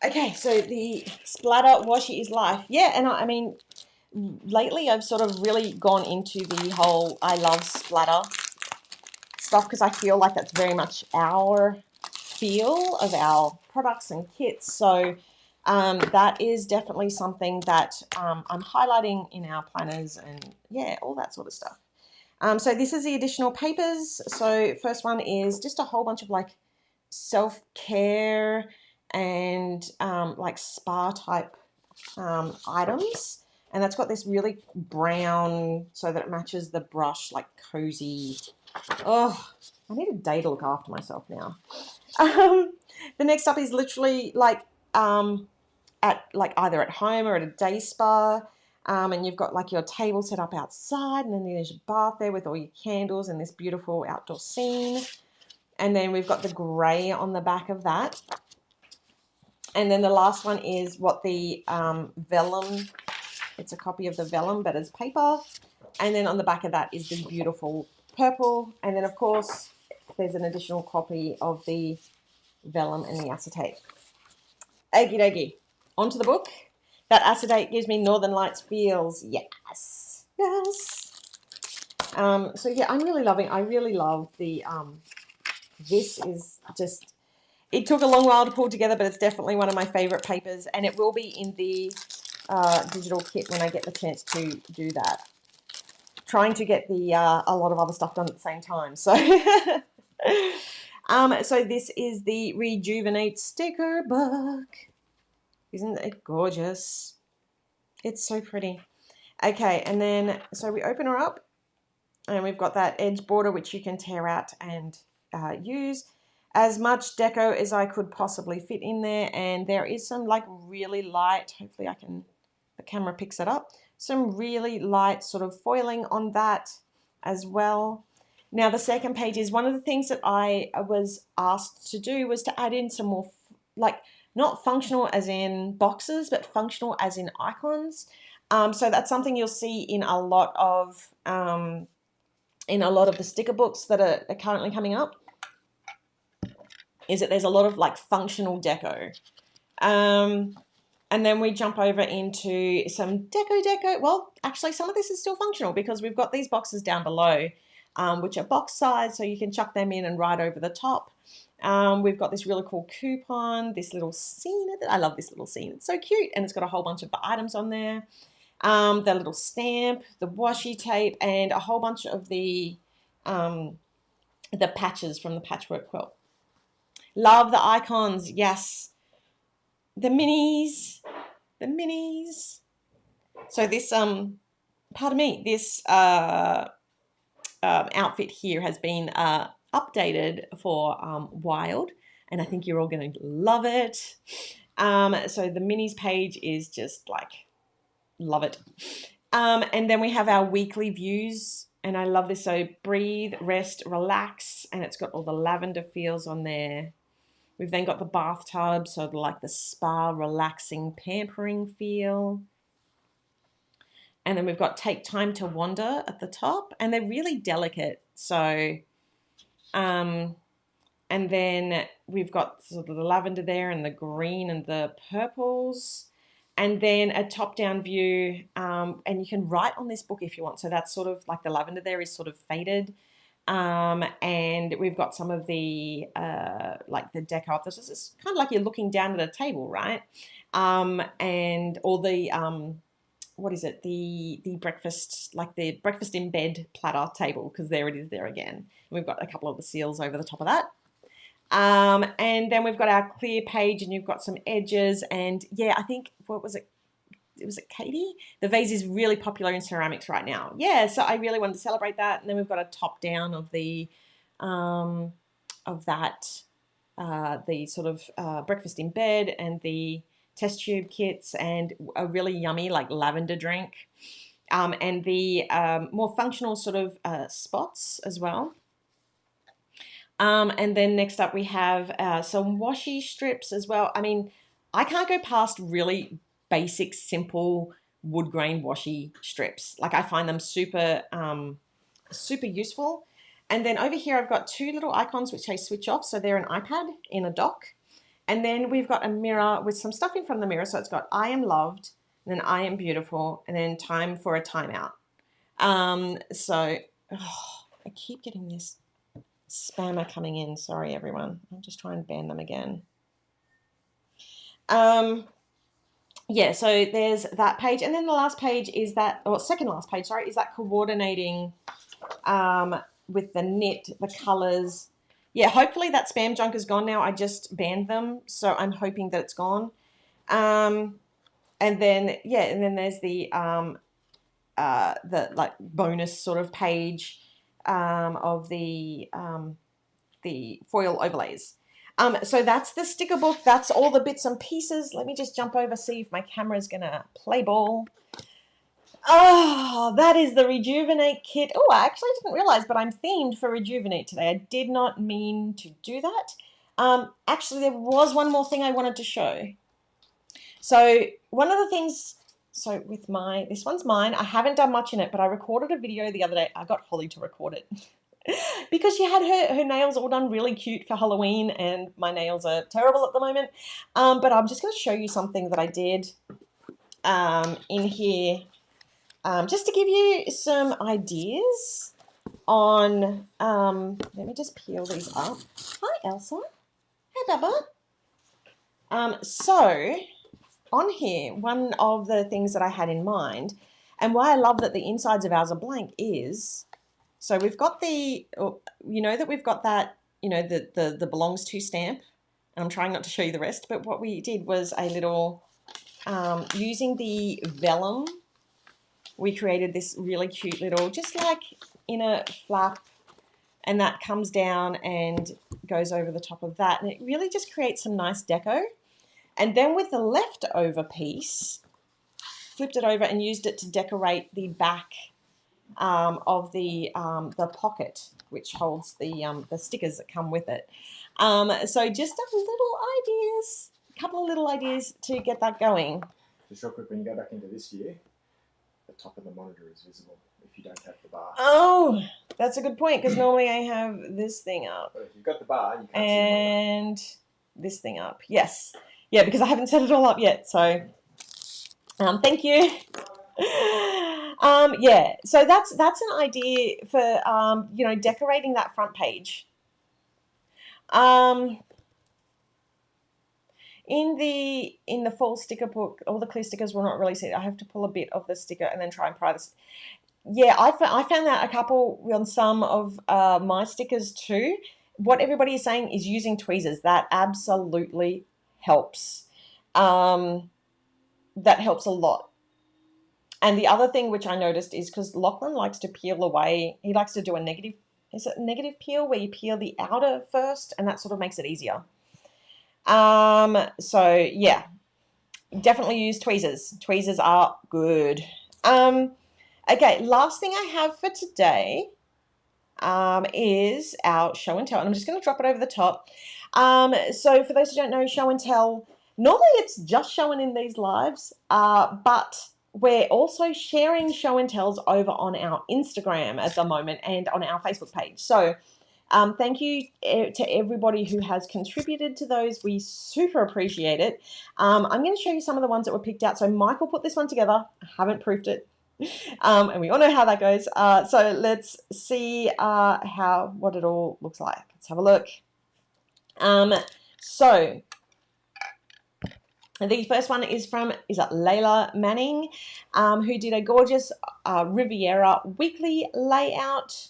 Okay, so the splatter washi is life. Yeah, and I mean, lately I've sort of really gone into the whole I love splatter stuff because I feel like that's very much our feel of our products and kits. So that is definitely something that I'm highlighting in our planners and yeah, all that sort of stuff. So this is the additional papers. So first one is just a whole bunch of like self-care and like spa type items, and that's got this really brown so that it matches the brush, like cozy. Oh, I need a day to look after myself now. The next up is literally like at like either at home or at a day spa, and you've got like your table set up outside, and then there's your bath there with all your candles and this beautiful outdoor scene. And then we've got the grey on the back of that. And then the last one is what the vellum, it's a copy of the vellum, but as paper. And then on the back of that is the beautiful purple. And then, of course, there's an additional copy of the vellum and the acetate. Okie dokie. Onto the book. That acetate gives me Northern Lights feels. Yes. Yes. So, yeah, I really love the, this is just, it took a long while to pull together, but it's definitely one of my favorite papers, and it will be in the digital kit when I get the chance to do that. Trying to get the a lot of other stuff done at the same time. So, so this is the Rejuvenate sticker book. Isn't it gorgeous? It's so pretty. Okay, and then so we open her up, and we've got that edge border which you can tear out and use. As much deco as I could possibly fit in there, and there is some like really light, hopefully the camera picks it up, some really light sort of foiling on that as well. Now the second page is one of the things that I was asked to do was to add in some more like not functional as in boxes, but functional as in icons. So that's something you'll see in a lot of the sticker books that are currently coming up. Is that there's a lot of like functional deco. And then we jump over into some deco. Well, actually some of this is still functional because we've got these boxes down below, which are box size, so you can chuck them in and right over the top. We've got this really cool coupon, this little scene. I love this little scene. It's so cute, and it's got a whole bunch of the items on there. The little stamp, the washi tape, and a whole bunch of the patches from the patchwork quilt. Love the icons, yes. The minis. So this, pardon me, this outfit here has been updated for Wild, and I think you're all going to love it. So the minis page is just like, love it. And then we have our weekly views, and I love this. So breathe, rest, relax, and it's got all the lavender feels on there. We've then got the bathtub, so like the spa, relaxing, pampering feel. And then we've got take time to wander at the top, and they're really delicate. So And then we've got sort of the lavender there and the green and the purples. And then a top-down view, and you can write on this book if you want. So that's sort of like the lavender there is sort of faded. And we've got some of the like the deco. This is kind of like you're looking down at a table, right? And all the what is it? The breakfast, like the breakfast in bed platter table, because there it is there again. And we've got a couple of the seals over the top of that. And then we've got our clear page, and you've got some edges. And yeah, I think, what was it? Was it Katie? The vase is really popular in ceramics right now. Yeah, so I really wanted to celebrate that. And then we've got a top down of the the sort of breakfast in bed and the test tube kits and a really yummy like lavender drink, and the more functional sort of spots as well. And then next up we have some washi strips as well. I mean, I can't go past really basic, simple wood grain washi strips. Like, I find them super, super useful. And then over here I've got two little icons which I switch off. So they're an iPad in a dock. And then we've got a mirror with some stuff in front of the mirror. So it's got I am loved, and then I am beautiful, and then time for a timeout. I keep getting this spammer coming in. Sorry, everyone. I'll just try and ban them again. Yeah, so there's that page. And then the last page is that, or second last page, sorry, is that coordinating with the knit, the colors. Yeah, hopefully that spam junk is gone now. I just banned them, so I'm hoping that it's gone. And then, yeah, and then there's the like bonus sort of page of the foil overlays. So that's the sticker book. That's all the bits and pieces. Let me just jump over, see if my camera's going to play ball. Oh, that is the Rejuvenate kit. Oh, I actually didn't realize, but I'm themed for Rejuvenate today. I did not mean to do that. Actually, there was one more thing I wanted to show. So one of the things, so with this one's mine. I haven't done much in it, but I recorded a video the other day. I got Holly to record it. Because she had her nails all done really cute for Halloween, and my nails are terrible at the moment. But I'm just going to show you something that I did in here, just to give you some ideas on, let me just peel these up. Hi, Elsa. Hey, Bubba. So on here, one of the things that I had in mind, and why I love that the insides of ours are blank is, so we've got the, you know that we've got that, you know, the belongs to stamp, and I'm trying not to show you the rest, but what we did was a little, using the vellum, we created this really cute little, just like in a flap, and that comes down and goes over the top of that, and it really just creates some nice deco. And then with the leftover piece, flipped it over and used it to decorate the back of the pocket, which holds the stickers that come with it. So just a couple of little ideas to get that going. Just real quick, when you go back into this view, the top of the monitor is visible if you don't have the bar. Oh, that's a good point, because normally I have this thing up. But if you've got the bar, you can't and see this thing up. Yes. Yeah, because I haven't set it all up yet. So thank you. Yeah, so that's an idea for you know, decorating that front page. In the fall sticker book, all the clear stickers will not really see it. I have to pull a bit of the sticker and then try and pry this. Yeah, I found that a couple on some of my stickers too. What everybody is saying is using tweezers. That absolutely helps. That helps a lot. And the other thing which I noticed is, because Lachlan likes to peel away, he likes to do a negative, is it a negative peel, where you peel the outer first, and that sort of makes it easier. So yeah, definitely use tweezers. Tweezers are good. Okay, last thing I have for today is our show and tell, and I'm just going to drop it over the top. So for those who don't know, show and tell, normally it's just showing in these lives, but we're also sharing show and tells over on our Instagram at the moment and on our Facebook page. So Thank you to everybody who has contributed to those. We super appreciate it. I'm going to show you some of the ones that were picked out. So Michael put this one together. I haven't proofed it. And we all know how that goes. So let's see what it all looks like. Let's have a look. So the first one is from Layla Manning, who did a gorgeous Riviera weekly layout,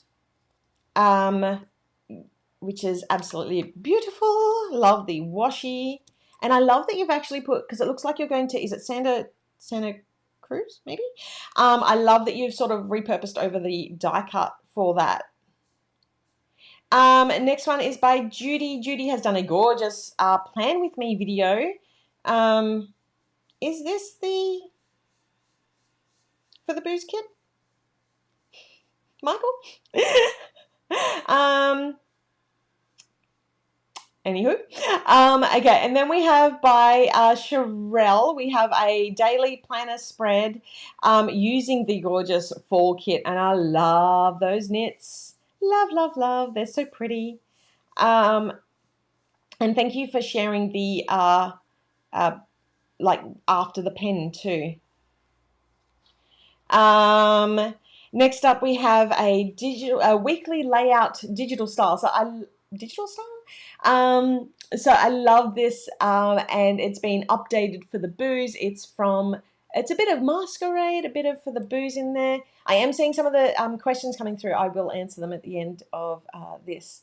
which is absolutely beautiful. Love the washi. And I love that you've actually put, because it looks like you're going to, is it Santa Cruz, maybe? I love that you've sort of repurposed over the die cut for that. Next one is by Judy. Judy has done a gorgeous Plan With Me video. Is this for the booze kit? Michael? Anywho. Okay, and then we have by Sherelle, we have a daily planner spread using the gorgeous fall kit. And I love those knits. Love, love, love. They're so pretty. And thank you for sharing the like after the pen too. Next up we have a weekly layout digital style. So I love this, and it's been updated for the booze. It's a bit of masquerade, a bit of for the booze in there. I am seeing some of the questions coming through. I will answer them at the end of this.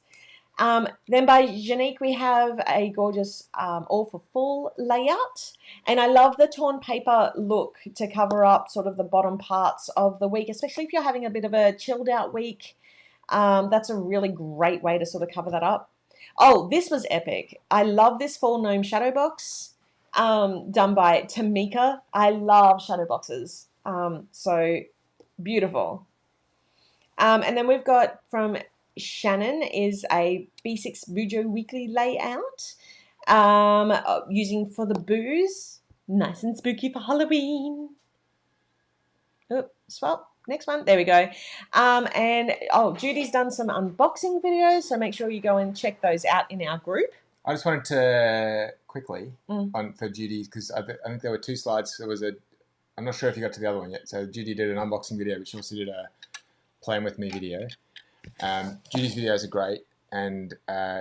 Then by Janique, we have a gorgeous all for fall layout. And I love the torn paper look to cover up sort of the bottom parts of the week, especially if you're having a bit of a chilled out week. That's a really great way to sort of cover that up. Oh, this was epic. I love this fall gnome shadow box done by Tamika. I love shadow boxes. So beautiful. And then we've got from Shannon is a B6 Bujo weekly layout using for the booze. Nice and spooky for Halloween. Oh, swap. Next one. There we go. Judy's done some unboxing videos, so make sure you go and check those out in our group. I just wanted to quickly for Judy, because I think there were two slides. I'm not sure if you got to the other one yet. So Judy did an unboxing video, but she also did a Playing With Me video. Judy's videos are great, and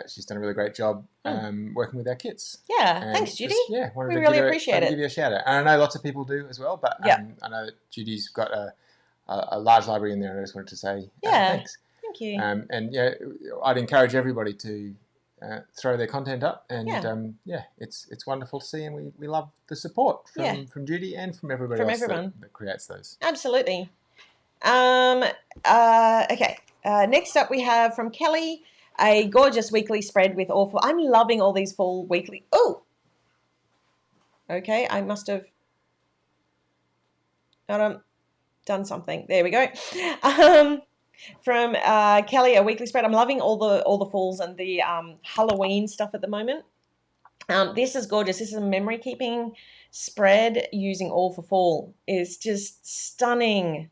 she's done a really great job working with our kits. Yeah, and thanks, Judy. We really appreciate it. Give you a shout out. And I know lots of people do as well, but I know that Judy's got a large library in there, and I just wanted to say thanks. Thank you. And I'd encourage everybody to throw their content up, and it's wonderful to see, and we love the support from Judy and from everybody else that creates those. Absolutely. Okay. Next up we have from Kelly a gorgeous weekly spread with all fall. I'm loving all these fall weekly. Oh, okay. I must have done something. There we go. From Kelly, a weekly spread. I'm loving all the falls and the Halloween stuff at the moment. This is gorgeous. This is a memory keeping spread using all for fall. It's just stunning.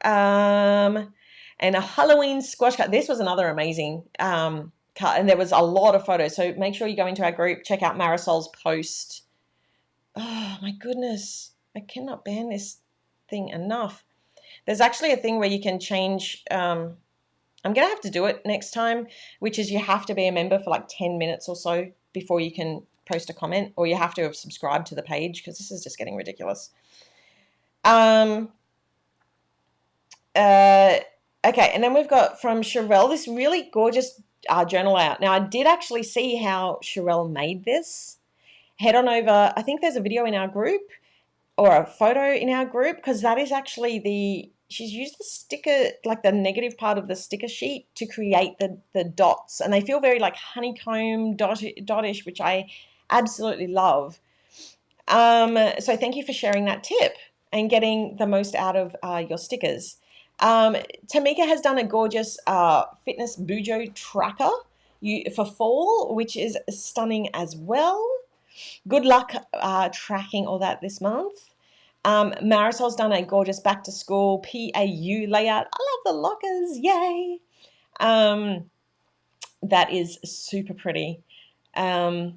And a Halloween squash cut. This was another amazing cut, and there was a lot of photos. So make sure you go into our group, check out Marisol's post. Oh my goodness, I cannot ban this thing enough. There's actually a thing where you can change. I'm gonna have to do it next time, which is you have to be a member for like 10 minutes or so before you can post a comment, or you have to have subscribed to the page, because this is just getting ridiculous. Okay, and then we've got from Sherelle this really gorgeous journal layout. Now, I did actually see how Sherelle made this. Head on over. I think there's a video in our group or a photo in our group, because that is actually she's used the sticker, like the negative part of the sticker sheet, to create the dots. And they feel very like honeycomb dottish, which I absolutely love. So thank you for sharing that tip and getting the most out of your stickers. Tamika has done a gorgeous fitness Bujo tracker for fall, which is stunning as well. Good luck tracking all that this month. Marisol's done a gorgeous back to school PAU layout. I love the lockers, yay! That is super pretty. Those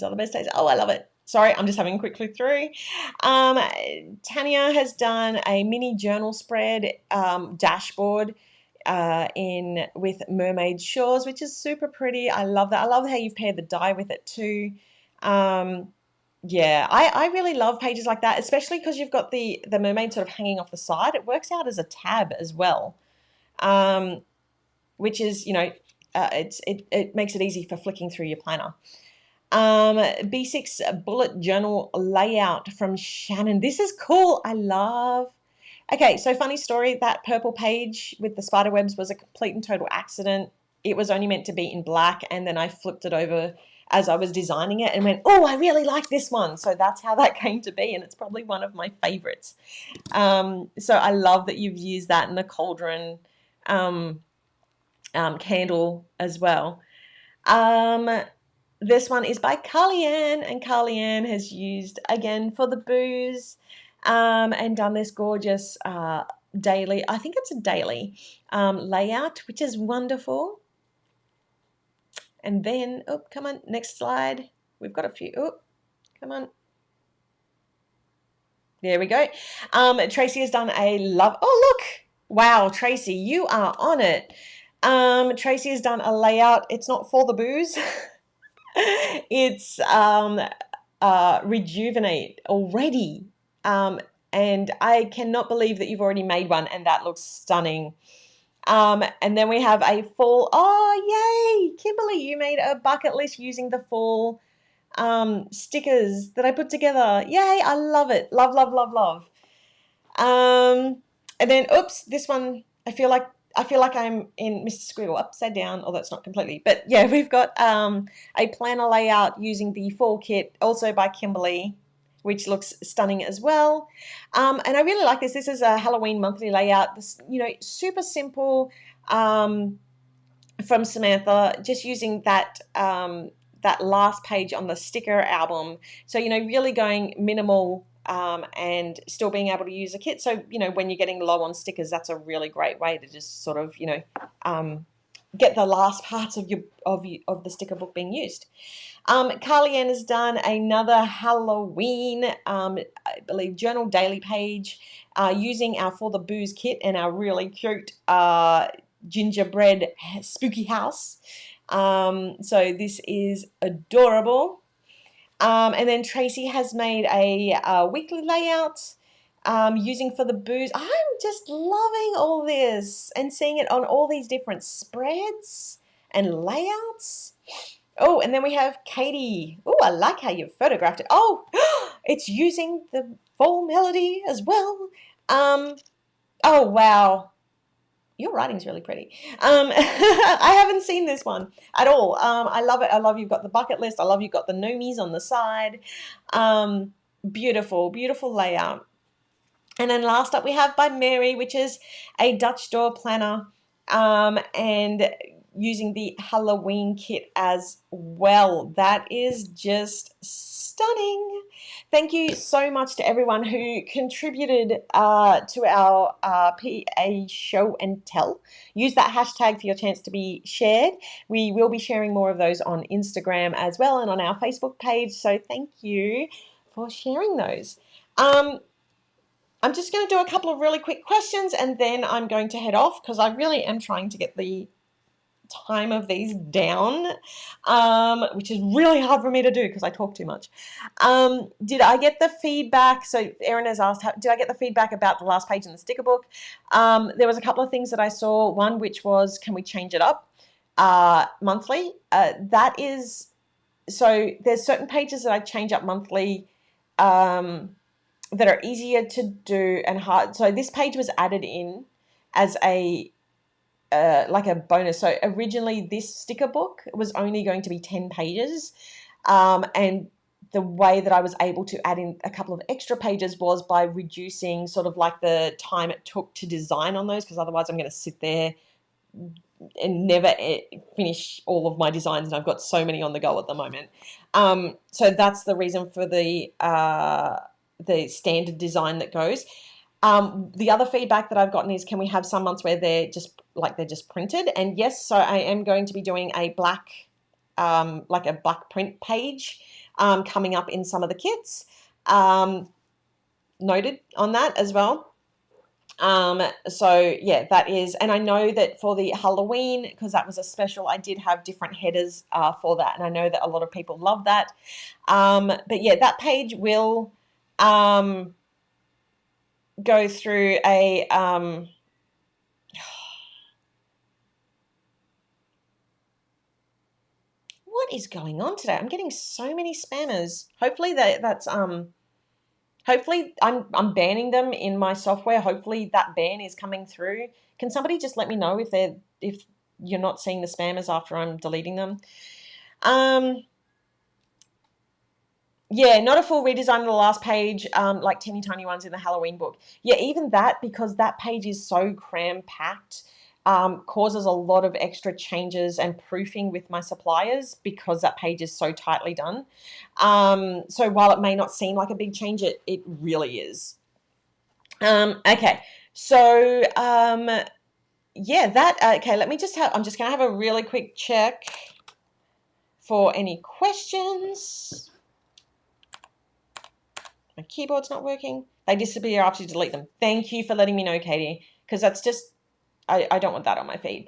are the best days. Oh, I love it. Sorry, I'm just having a quick click through. Tanya has done a mini journal spread dashboard with mermaid shores, which is super pretty. I love that. I love how you've paired the die with it too. Yeah, I really love pages like that, especially because you've got the mermaid sort of hanging off the side. It works out as a tab as well, which is, it makes it easy for flicking through your planner. B6 bullet journal layout from Shannon. This is cool. I love. Okay, so funny story, that purple page with the spider webs was a complete and total accident. It was only meant to be in black, and then I flipped it over as I was designing it and went, oh, I really like this one. So that's how that came to be, and it's probably one of my favorites. So I love that you've used that in the cauldron candle as well. This one is by Carly Ann, and Carly Ann has used, again, for the booze, and done this gorgeous daily, I think it's a daily layout, which is wonderful. And then, oh, come on, next slide. We've got a few. Oh, come on. There we go. Tracy has done a love. Oh, look. Wow, Tracy, you are on it. Tracy has done a layout. It's not for the booze. It's Rejuvenate already. And I cannot believe that you've already made one, and that looks stunning. And then we have a full, oh, yay, Kimberly, you made a bucket list using the full stickers that I put together. Yay, I love it. Love, love, love, love. And then, oops, this one, I feel like I'm in Mr. Squiggle upside down, although it's not completely. But yeah, we've got a planner layout using the fall kit, also by Kimberly, which looks stunning as well. And I really like this. This is a Halloween monthly layout. This, super simple from Samantha, just using that that last page on the sticker album. So, really going minimal and still being able to use a kit. So, when you're getting low on stickers, that's a really great way to just sort of, get the last parts of the sticker book being used. Carly Ann has done another Halloween, I believe, journal daily page using our For the Booze kit and our really cute gingerbread spooky house. So this is adorable. And then Tracy has made a weekly layout using For the Booze. I'm just loving all this and seeing it on all these different spreads and layouts. Oh, and then we have Katie. Oh, I like how you've photographed it. Oh, it's using the full melody as well. Oh, wow. Your writing's really pretty. I haven't seen this one at all. I love it. I love you've got the bucket list. I love you've got the nomies on the side. Beautiful, beautiful layout. And then last up we have by Mary, which is a Dutch door planner and using the Halloween kit as well. That is just stunning. Thank you so much to everyone who contributed to our PA show and tell. Use that hashtag for your chance to be shared. We will be sharing more of those on Instagram as well and on our Facebook page. So thank you for sharing those. I'm just going to do a couple of really quick questions and then I'm going to head off because I really am trying to get the time of these down, which is really hard for me to do because I talk too much. Did I get the feedback? So Erin has asked, did I get the feedback about the last page in the sticker book? There was a couple of things that I saw. One, which was, can we change it up monthly? That is, so there's certain pages that I change up monthly that are easier to do and hard. So this page was added in as a like a bonus. So originally this sticker book was only going to be 10 pages. And the way that I was able to add in a couple of extra pages was by reducing sort of like the time it took to design on those, because otherwise I'm going to sit there and never finish all of my designs, and I've got so many on the go at the moment. So that's the reason for the standard design that goes. The other feedback that I've gotten is, can we have some months where they're just printed? And yes, so I am going to be doing a black, like a black print page coming up in some of the kits. Noted on that as well. So yeah, that is, and I know that for the Halloween, because that was a special, I did have different headers for that, and I know that a lot of people love that. But yeah, that page will go through a what is going on today? I'm getting so many spammers. Hopefully that's hopefully I'm banning them in my software. Hopefully that ban is coming through. Can somebody just let me know if you're not seeing the spammers after I'm deleting them? Yeah, not a full redesign of the last page, like teeny tiny ones in the Halloween book. Yeah, even that, because that page is so cram-packed, causes a lot of extra changes and proofing with my suppliers because that page is so tightly done. So while it may not seem like a big change, it really is. Okay, so yeah, okay, let me just I'm just going to have a really quick check for any questions. My keyboard's not working. They disappear after you delete them. Thank you for letting me know, Katie, because that's just, I don't want that on my feed.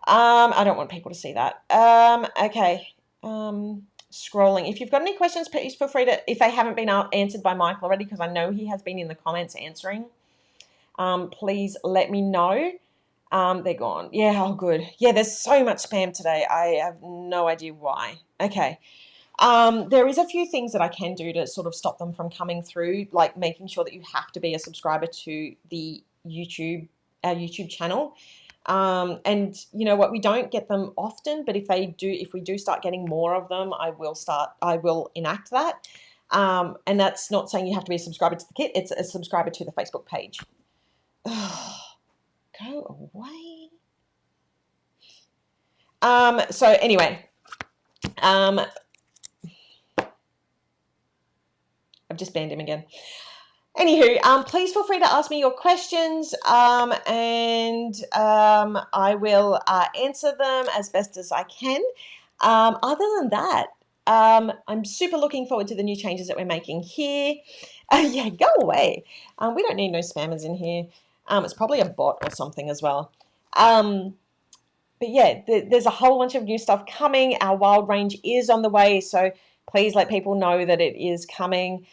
I don't want people to see that. Okay. Scrolling. If you've got any questions, please feel free to, if they haven't been answered by Michael already, because I know he has been in the comments answering, please let me know. They're gone. Yeah, oh good. Yeah, there's so much spam today. I have no idea why. Okay. There is a few things that I can do to sort of stop them from coming through, like making sure that you have to be a subscriber to the our YouTube channel. And you know what, we don't get them often, but if we do start getting more of them, I will enact that. And that's not saying you have to be a subscriber to the kit, it's a subscriber to the Facebook page. Oh, go away. So anyway, I've just banned him again. Anywho, please feel free to ask me your questions, and I will answer them as best as I can. Other than that, I'm super looking forward to the new changes that we're making here. Yeah, go away. We don't need no spammers in here. It's probably a bot or something as well. But yeah, there's a whole bunch of new stuff coming. Our wild range is on the way, so please let people know that it is coming.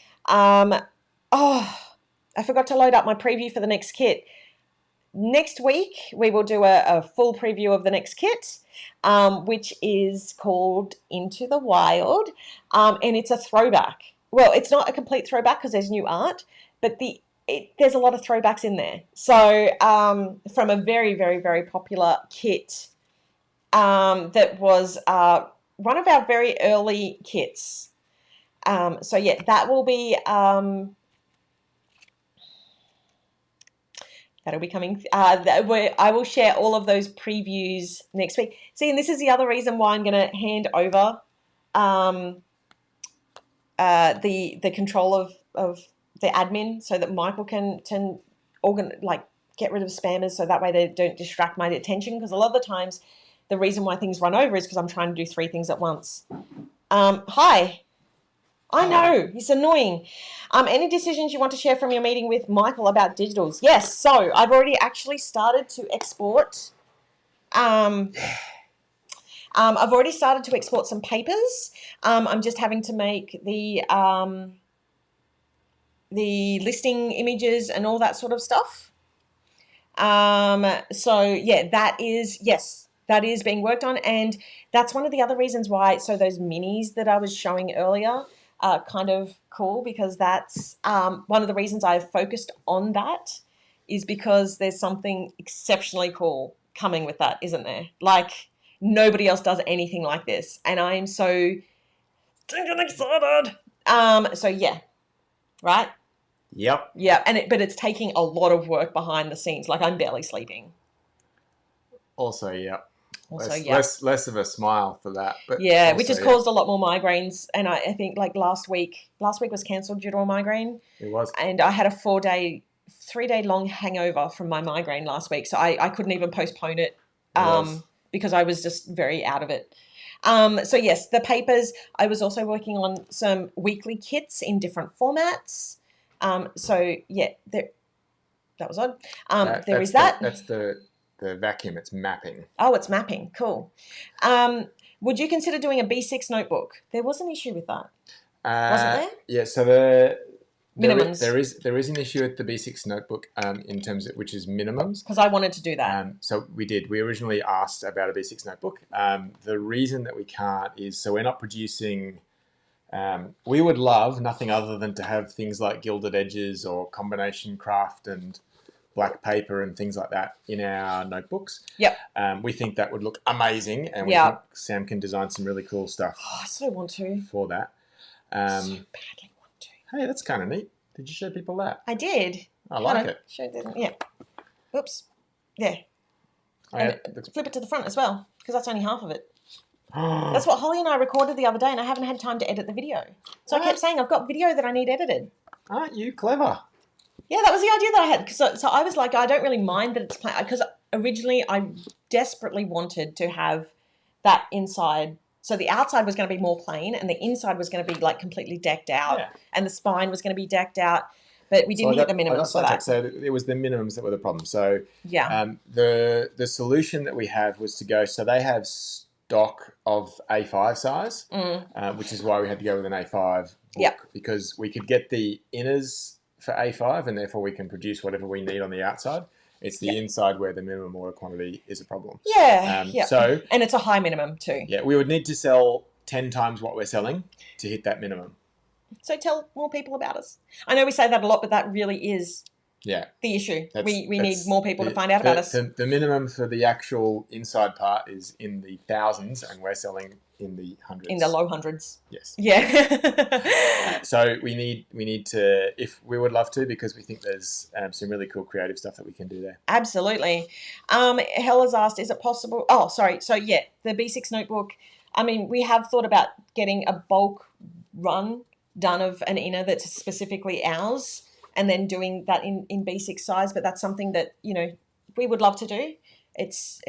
Oh, I forgot to load up my preview for the next kit. Next week, we will do a full preview of the next kit, which is called Into the Wild, and it's a throwback. Well, it's not a complete throwback because there's new art, but there's a lot of throwbacks in there. So from a very, very, very popular kit that was one of our very early kits. So yeah, that will be that'll be coming. I will share all of those previews next week. See, and this is the other reason why I'm going to hand over the control of the admin, so that Michael can get rid of spammers, so that way they don't distract my attention. Because a lot of the times, the reason why things run over is because I'm trying to do 3 things at once. Hi. I know, he's annoying. Any decisions you want to share from your meeting with Michael about digitals? Yes, so I've already actually started to export. I've already started to export some papers. I'm just having to make the listing images and all that sort of stuff. So yeah, that is being worked on, and that's one of the other reasons why. So those minis that I was showing earlier are kind of cool, because that's one of the reasons I've focused on that, is because there's something exceptionally cool coming with that, isn't there? Like, nobody else does anything like this, and I'm so stinking excited. So yeah, right? Yep. Yeah, but it's taking a lot of work behind the scenes. Like, I'm barely sleeping. Also, yeah. Also, less of a smile for that. But yeah, also, which has caused a lot more migraines. And I think like last week was cancelled due to a migraine. It was. And I had a 4-day 3-day long hangover from my migraine last week, so I couldn't even postpone it Yes. because I was just very out of it. So yes, the papers. I was also working on some weekly kits in different formats. So yeah, that was odd. There is that. That's the vacuum. It's mapping. Oh, it's mapping. Cool. Would you consider doing a B6 notebook? There was an issue with that. Wasn't there? Yeah. So Minimums. there is an issue with the B6 notebook in terms of which is minimums. Because I wanted to do that. So we did. We originally asked about a B6 notebook. The reason that we can't is so we're not producing. We would love nothing other than to have things like gilded edges or combination craft and black paper and things like that in our notebooks. Yep. We think that would look amazing, and we think Sam can design some really cool stuff. Oh, I so want to. For that. So badly want to. Hey, that's kind of neat. Did you show people that? I did. I like it. Showed them. Yeah. Oops. Yeah. Oh, And flip it to the front as well, because that's only half of it. That's what Holly and I recorded the other day, and I haven't had time to edit the video. So I kept saying, I've got video that I need edited. Aren't you clever? Yeah, that was the idea that I had. So I was like, I don't really mind that it's plain, because originally I desperately wanted to have that inside. So the outside was going to be more plain, and the inside was going to be like completely decked out, and the spine was going to be decked out. But we didn't hit the minimums for that. So it was the minimums that were the problem. So yeah, the solution that we have was to go. So they have stock of A5 size, which is why we had to go with an A5 book, because we could get the inners for A5, and therefore we can produce whatever we need on the outside. It's the inside where the minimum order quantity is a problem. Yeah, So, and it's a high minimum too. Yeah, we would need to sell 10 times what we're selling to hit that minimum. So tell more people about us. I know we say that a lot, but that really is the issue. We need more people to find out about us. The minimum for the actual inside part is in the thousands, and we're selling in the hundreds. In the low hundreds. Yes. Yeah. So we need to, if we would love to, because we think there's some really cool creative stuff that we can do there. Absolutely. Hella's asked, is it possible? Oh, sorry. So yeah, the B6 notebook. I mean, we have thought about getting a bulk run done of an inner that's specifically ours, and then doing that in B6 size. But that's something that, you know, we would love to do. It's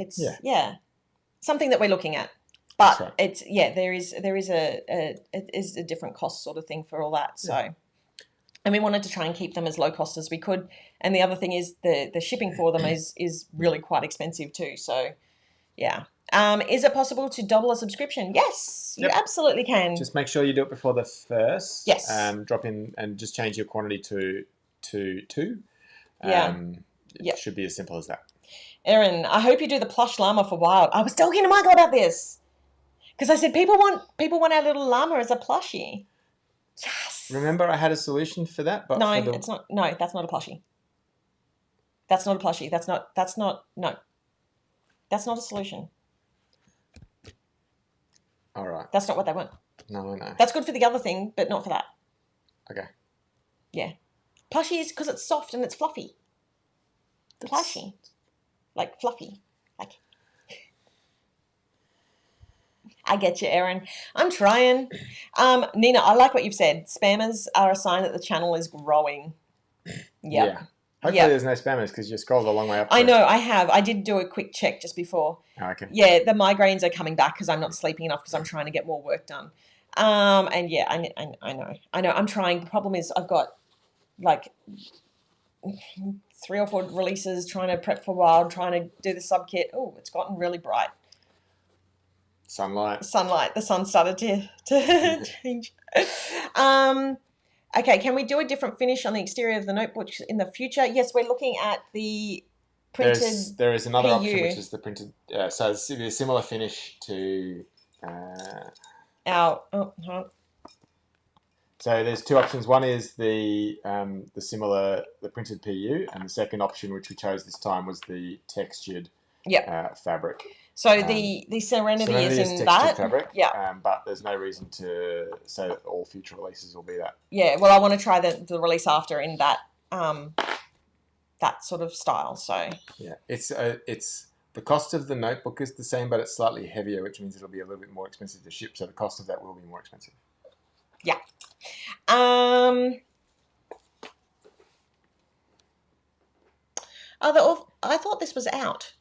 something that we're looking at. But right. It's there is a different cost sort of thing for all that. So, and we wanted to try and keep them as low cost as we could. And the other thing is the shipping for them is really quite expensive too. So, yeah. Is it possible to double a subscription? Yes, you absolutely can. Just make sure you do it before the first. Yes. Drop in and just change your quantity to 2. It should be as simple as that. Erin, I hope you do the plush llama for Wild. I was talking to Michael about this because I said people want our little llama as a plushie. Yes. Remember, I had a solution for that, but it's not. No, that's not a plushie. That's not a plushie. That's not a solution. All right. That's not what they want. No. That's good for the other thing, but not for that. Okay. Yeah. Plushie is because it's soft and it's fluffy. Plushie. Like fluffy. Like. I get you, Erin. I'm trying. Nina, I like what you've said. Spammers are a sign that the channel is growing. Yep. Yeah. Hopefully there's no spammers because you scrolled a long way up. I know, I have. I did do a quick check just before. Oh, okay. Yeah, the migraines are coming back because I'm not sleeping enough because I'm trying to get more work done. And yeah, I know. I'm trying. The problem is I've got like 3 or 4 releases, trying to prep for Wild, trying to do the sub kit. Oh, it's gotten really bright. Sunlight. The sun started to change. Okay, can we do a different finish on the exterior of the notebook in the future? Yes, we're looking at the printed. There is another PU. option, which is the printed. So it's a similar finish to. Hold on. So there's 2 options. One is the printed PU, and the second option, which we chose this time, was the textured fabric. So the Serenity is in textured that fabric. Yeah. But there's no reason to say that all future releases will be that. Yeah. Well, I want to try the release after in that that sort of style. So yeah, it's the cost of the notebook is the same, but it's slightly heavier, which means it'll be a little bit more expensive to ship. So the cost of that will be more expensive. Yeah. I thought this was out.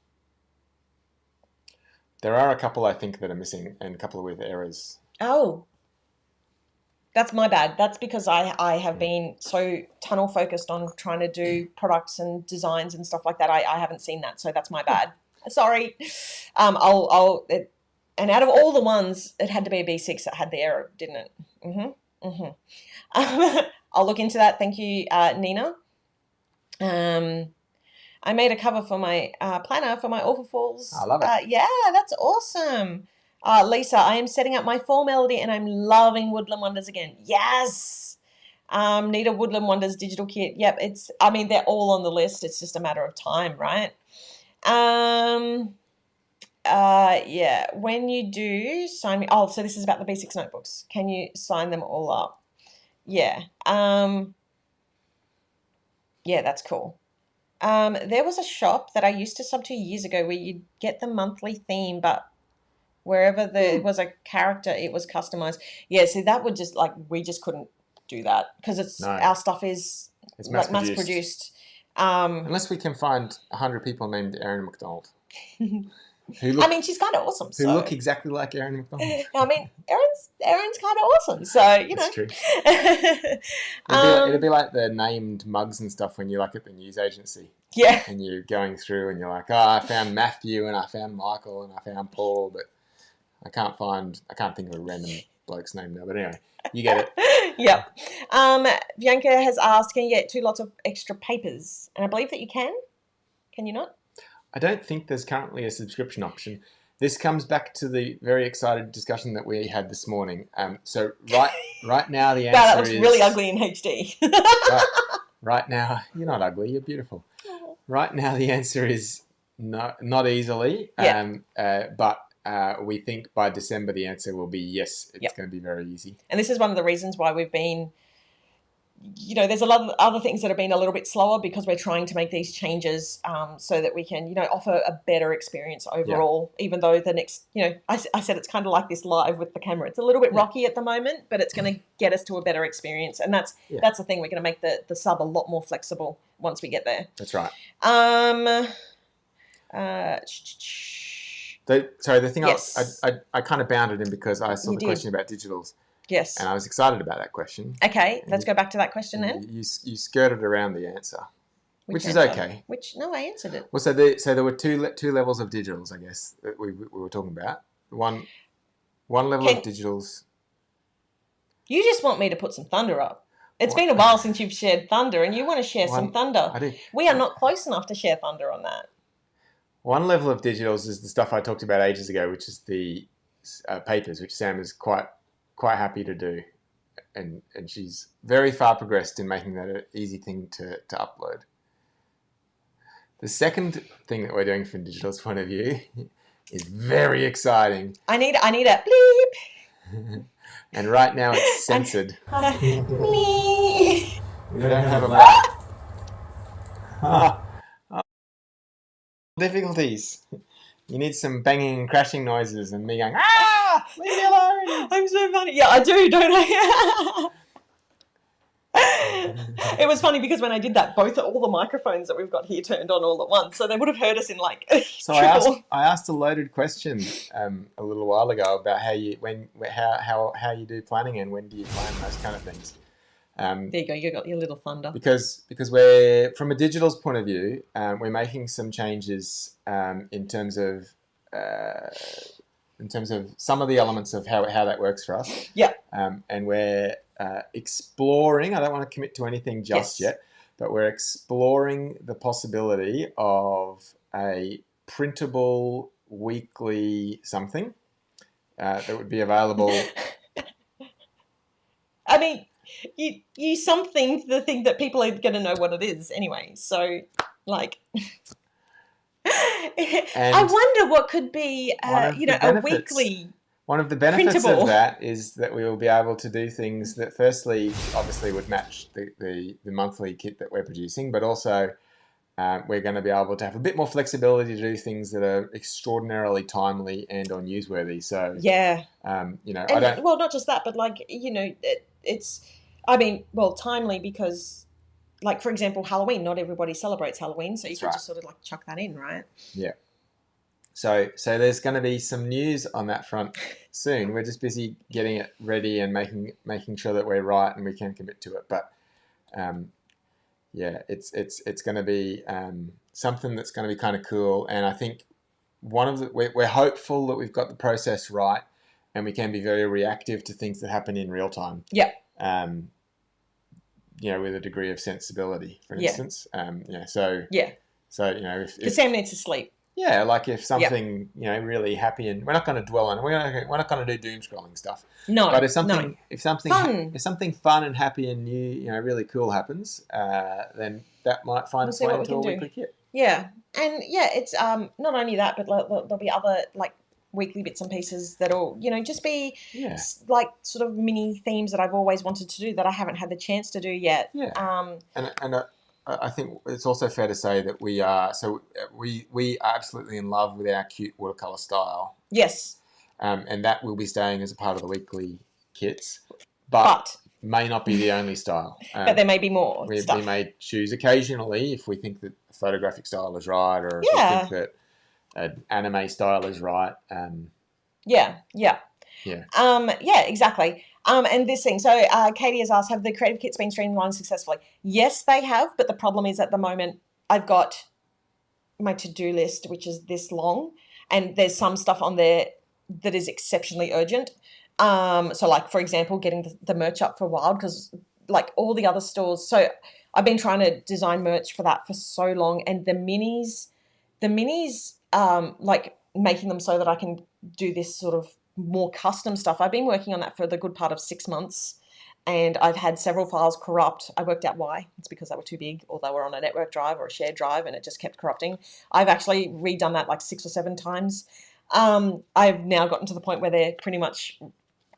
There are a couple I think that are missing and a couple with errors. Oh, that's my bad. That's because I have been so tunnel focused on trying to do products and designs and stuff like that. I haven't seen that, so that's my bad. Sorry. And out of all the ones, it had to be a B6 that had the error, didn't it? I'll look into that. Thank you, Nina. I made a cover for my planner for my Awful Falls. I love it. Yeah, that's awesome. Lisa, I am setting up my fall melody and I'm loving Woodland Wonders again. Yes. Need a Woodland Wonders digital kit. Yep, they're all on the list. It's just a matter of time, right? Yeah, when you do sign me, so this is about the B6 notebooks. Can you sign them all up? Yeah. Yeah, that's cool. There was a shop that I used to sub to years ago where you'd get the monthly theme, but wherever there was a character, it was customized. Yeah, see, that would just, we just couldn't do that because our stuff is mass produced. Unless we can find 100 people named Erin McDonald. She's kind of awesome. Who look exactly like Erin McDonald. Erin's kind of awesome. So, That's true. It'd be like the named mugs and stuff when you're at the news agency. Yeah. And you're going through and you're like, I found Matthew and I found Michael and I found Paul, but I can't think of a random bloke's name now. But anyway, you get it. Yep. Bianca has asked, can you get 2 lots of extra papers? And I believe that you can. Can you not? I don't think there's currently a subscription option. This comes back to the very excited discussion that we had this morning. So right now the answer that looks is really ugly in HD. right now, you're not ugly. You're beautiful. Right now the answer is no, not easily. Yeah. But we think by December the answer will be yes. It's going to be very easy. And this is one of the reasons why we've been, there's a lot of other things that have been a little bit slower because we're trying to make these changes so that we can, offer a better experience overall, even though the next, I said it's kind of like this live with the camera. It's a little bit rocky at the moment, but it's going to get us to a better experience. And that's the thing. We're going to make the sub a lot more flexible once we get there. That's right. The thing I kind of bounded in because I saw the question about digitals. Yes. And I was excited about that question. Okay, let's go back to that question then. You skirted around the answer, which is okay. No, I answered it. Well, so there were two levels of digitals, I guess, that we were talking about. One level of digitals. You just want me to put some thunder up. It's been a while since you've shared thunder, and you want to share some thunder. I do. We are not close enough to share thunder on that. One level of digitals is the stuff I talked about ages ago, which is the papers, which Sam is quite happy to do, and she's very far progressed in making that an easy thing to upload. The second thing that we're doing from digital's point of view is very exciting. I need a bleep. And right now it's censored. Me. We don't have a difficulties. You need some banging and crashing noises and me going, leave me alone. I'm so funny. Yeah, I do, don't I? It was funny because when I did that, all the microphones that we've got here turned on all at once, so they would have heard us in So I asked a loaded question a little while ago about how you do planning and when do you plan, those kind of things. There you go. You got your little thunder. Because we're from a digital's point of view, we're making some changes in terms of some of the elements of how that works for us. Yeah. And we're exploring. I don't want to commit to anything just yet, but we're exploring the possibility of a printable weekly something that would be available. I mean, you something the thing that people are going to know what it is anyway. So, I wonder what could be, a weekly. One of the benefits printable. of that is that we will be able to do things that, firstly, obviously would match the monthly kit that we're producing, but also we're going to be able to have a bit more flexibility to do things that are extraordinarily timely and or newsworthy. So Well, not just that, but timely because like, for example, Halloween. Not everybody celebrates Halloween, so you That's can right. just sort of like chuck that in, right? Yeah. So there's going to be some news on that front soon. We're just busy getting it ready and making sure that we're right and we can commit to it. But yeah, it's going to be something that's going to be kind of cool. And I think we're hopeful that we've got the process right, and we can be very reactive to things that happen in real time. Yeah. With a degree of sensibility, for Yeah. instance. So Because Sam needs to sleep. yeah, like if something really happy, and we're not going to dwell on it. We're not going to do doom scrolling stuff. No, But if something Fun. if something fun and happy and new, really cool happens, then that might find its see way what we into a can do. weekly kit. Yeah, and it's not only that, but there'll be other like weekly bits and pieces that'll just be like sort of mini themes that I've always wanted to do that I haven't had the chance to do yet. Yeah. And I think it's also fair to say that we are absolutely in love with our cute watercolor style. Yes. And that will be staying as a part of the weekly kits, but may not be the only style. But there may be more stuff. We may choose occasionally if we think that the photographic style is right, or if we think that an anime style is right. Yeah, exactly. And this thing. So Katie has asked, have the creative kits been streamlined successfully? Yes, they have. But the problem is at the moment I've got my to-do list, which is this long, and there's some stuff on there that is exceptionally urgent. So like, for example, getting the merch up for Wild, because like all the other stores. So I've been trying to design merch for that for so long, and the minis, like making them so that I can do this sort of more custom stuff. I've been working on that for the good part of 6 months, and I've had several files corrupt. I worked out why. It's because they were too big, or they were on a network drive or a shared drive, and it just kept corrupting. I've actually redone that like 6 or 7 times. I've now gotten to the point where they're pretty much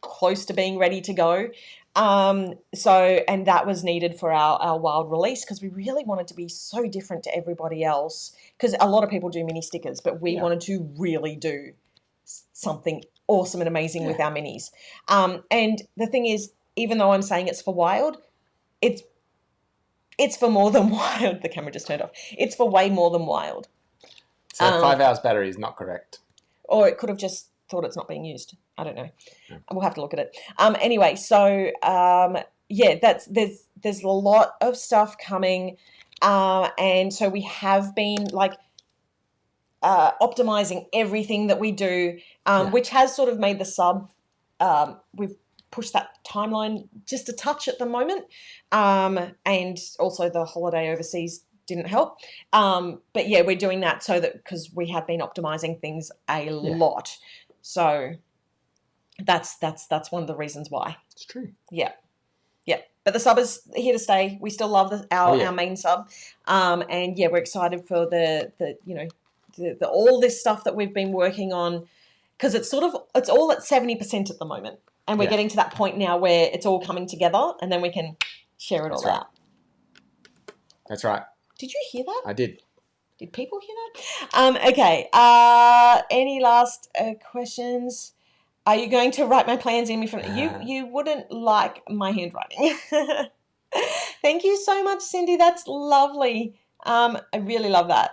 close to being ready to go. And that was needed for our Wild release, because we really wanted to be so different to everybody else, because a lot of people do mini stickers, but we wanted to really do something awesome and amazing with our minis. And the thing is, even though I'm saying it's for Wild, it's for more than Wild. The camera just turned off. It's for way more than Wild. So 5 hours battery is not correct. Or it could have just thought it's not being used. I don't know. Yeah. We'll have to look at it. Anyway, so there's a lot of stuff coming, and so we have been like optimizing everything that we do, which has sort of made the sub. We've pushed that timeline just a touch at the moment, and also the holiday overseas didn't help. But yeah, we're doing that so that because we have been optimizing things a lot. So that's one of the reasons why. It's true. Yeah. But the sub is here to stay. We still love our main sub, and we're excited for the all this stuff that we've been working on, because it's all at 70% at the moment, and we're getting to that point now where it's all coming together, and then we can share it all out. That's right. Did you hear that? I did. Did people hear that? Okay. Any last questions? Are you going to write my plans in me from you wouldn't like my handwriting. Thank you so much, Cindy. That's lovely. I really love that.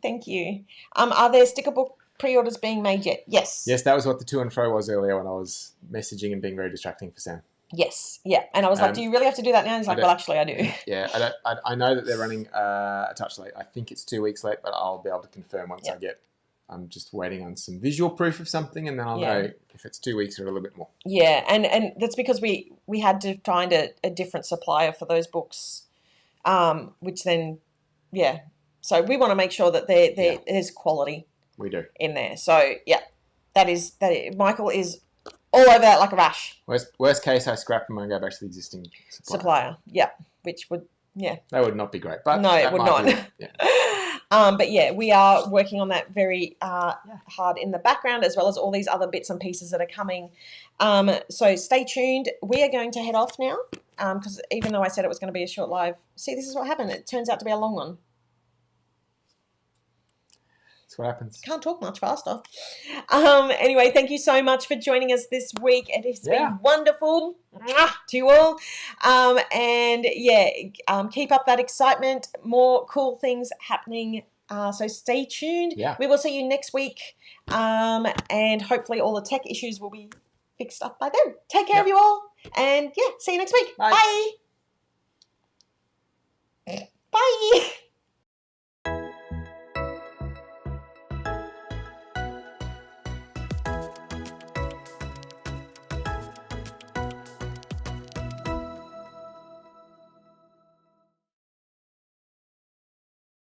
Thank you. Are there sticker book pre-orders being made yet? Yes. Yes, that was what the to and fro was earlier when I was messaging and being very distracting for Sam. Yes. Yeah. And I was like, do you really have to do that now? And he's like, well, actually, I do. Yeah. I know that they're running a touch late. I think it's 2 weeks late, but I'll be able to confirm once I'm just waiting on some visual proof of something, and then I'll know if it's 2 weeks or a little bit more. Yeah. And that's because we had to find a different supplier for those books, which then, So we want to make sure that there's quality. We do. In there. So, that is. Michael is all over that like a rash. Worst case, I scrap them and go back to the existing supplier. Yeah, which would, That would not be great. But no, it would not. But we are working on that very hard in the background, as well as all these other bits and pieces that are coming. So stay tuned. We are going to head off now, because even though I said it was going to be a short live, see, this is what happened. It turns out to be a long one. That's what happens. Can't talk much faster. Anyway, thank you so much for joining us this week. It has been wonderful. Mwah, to you all. Keep up that excitement. More cool things happening. So stay tuned. Yeah. We will see you next week. And hopefully all the tech issues will be fixed up by then. Take care of you all. And yeah, see you next week. Bye. Bye. Bye.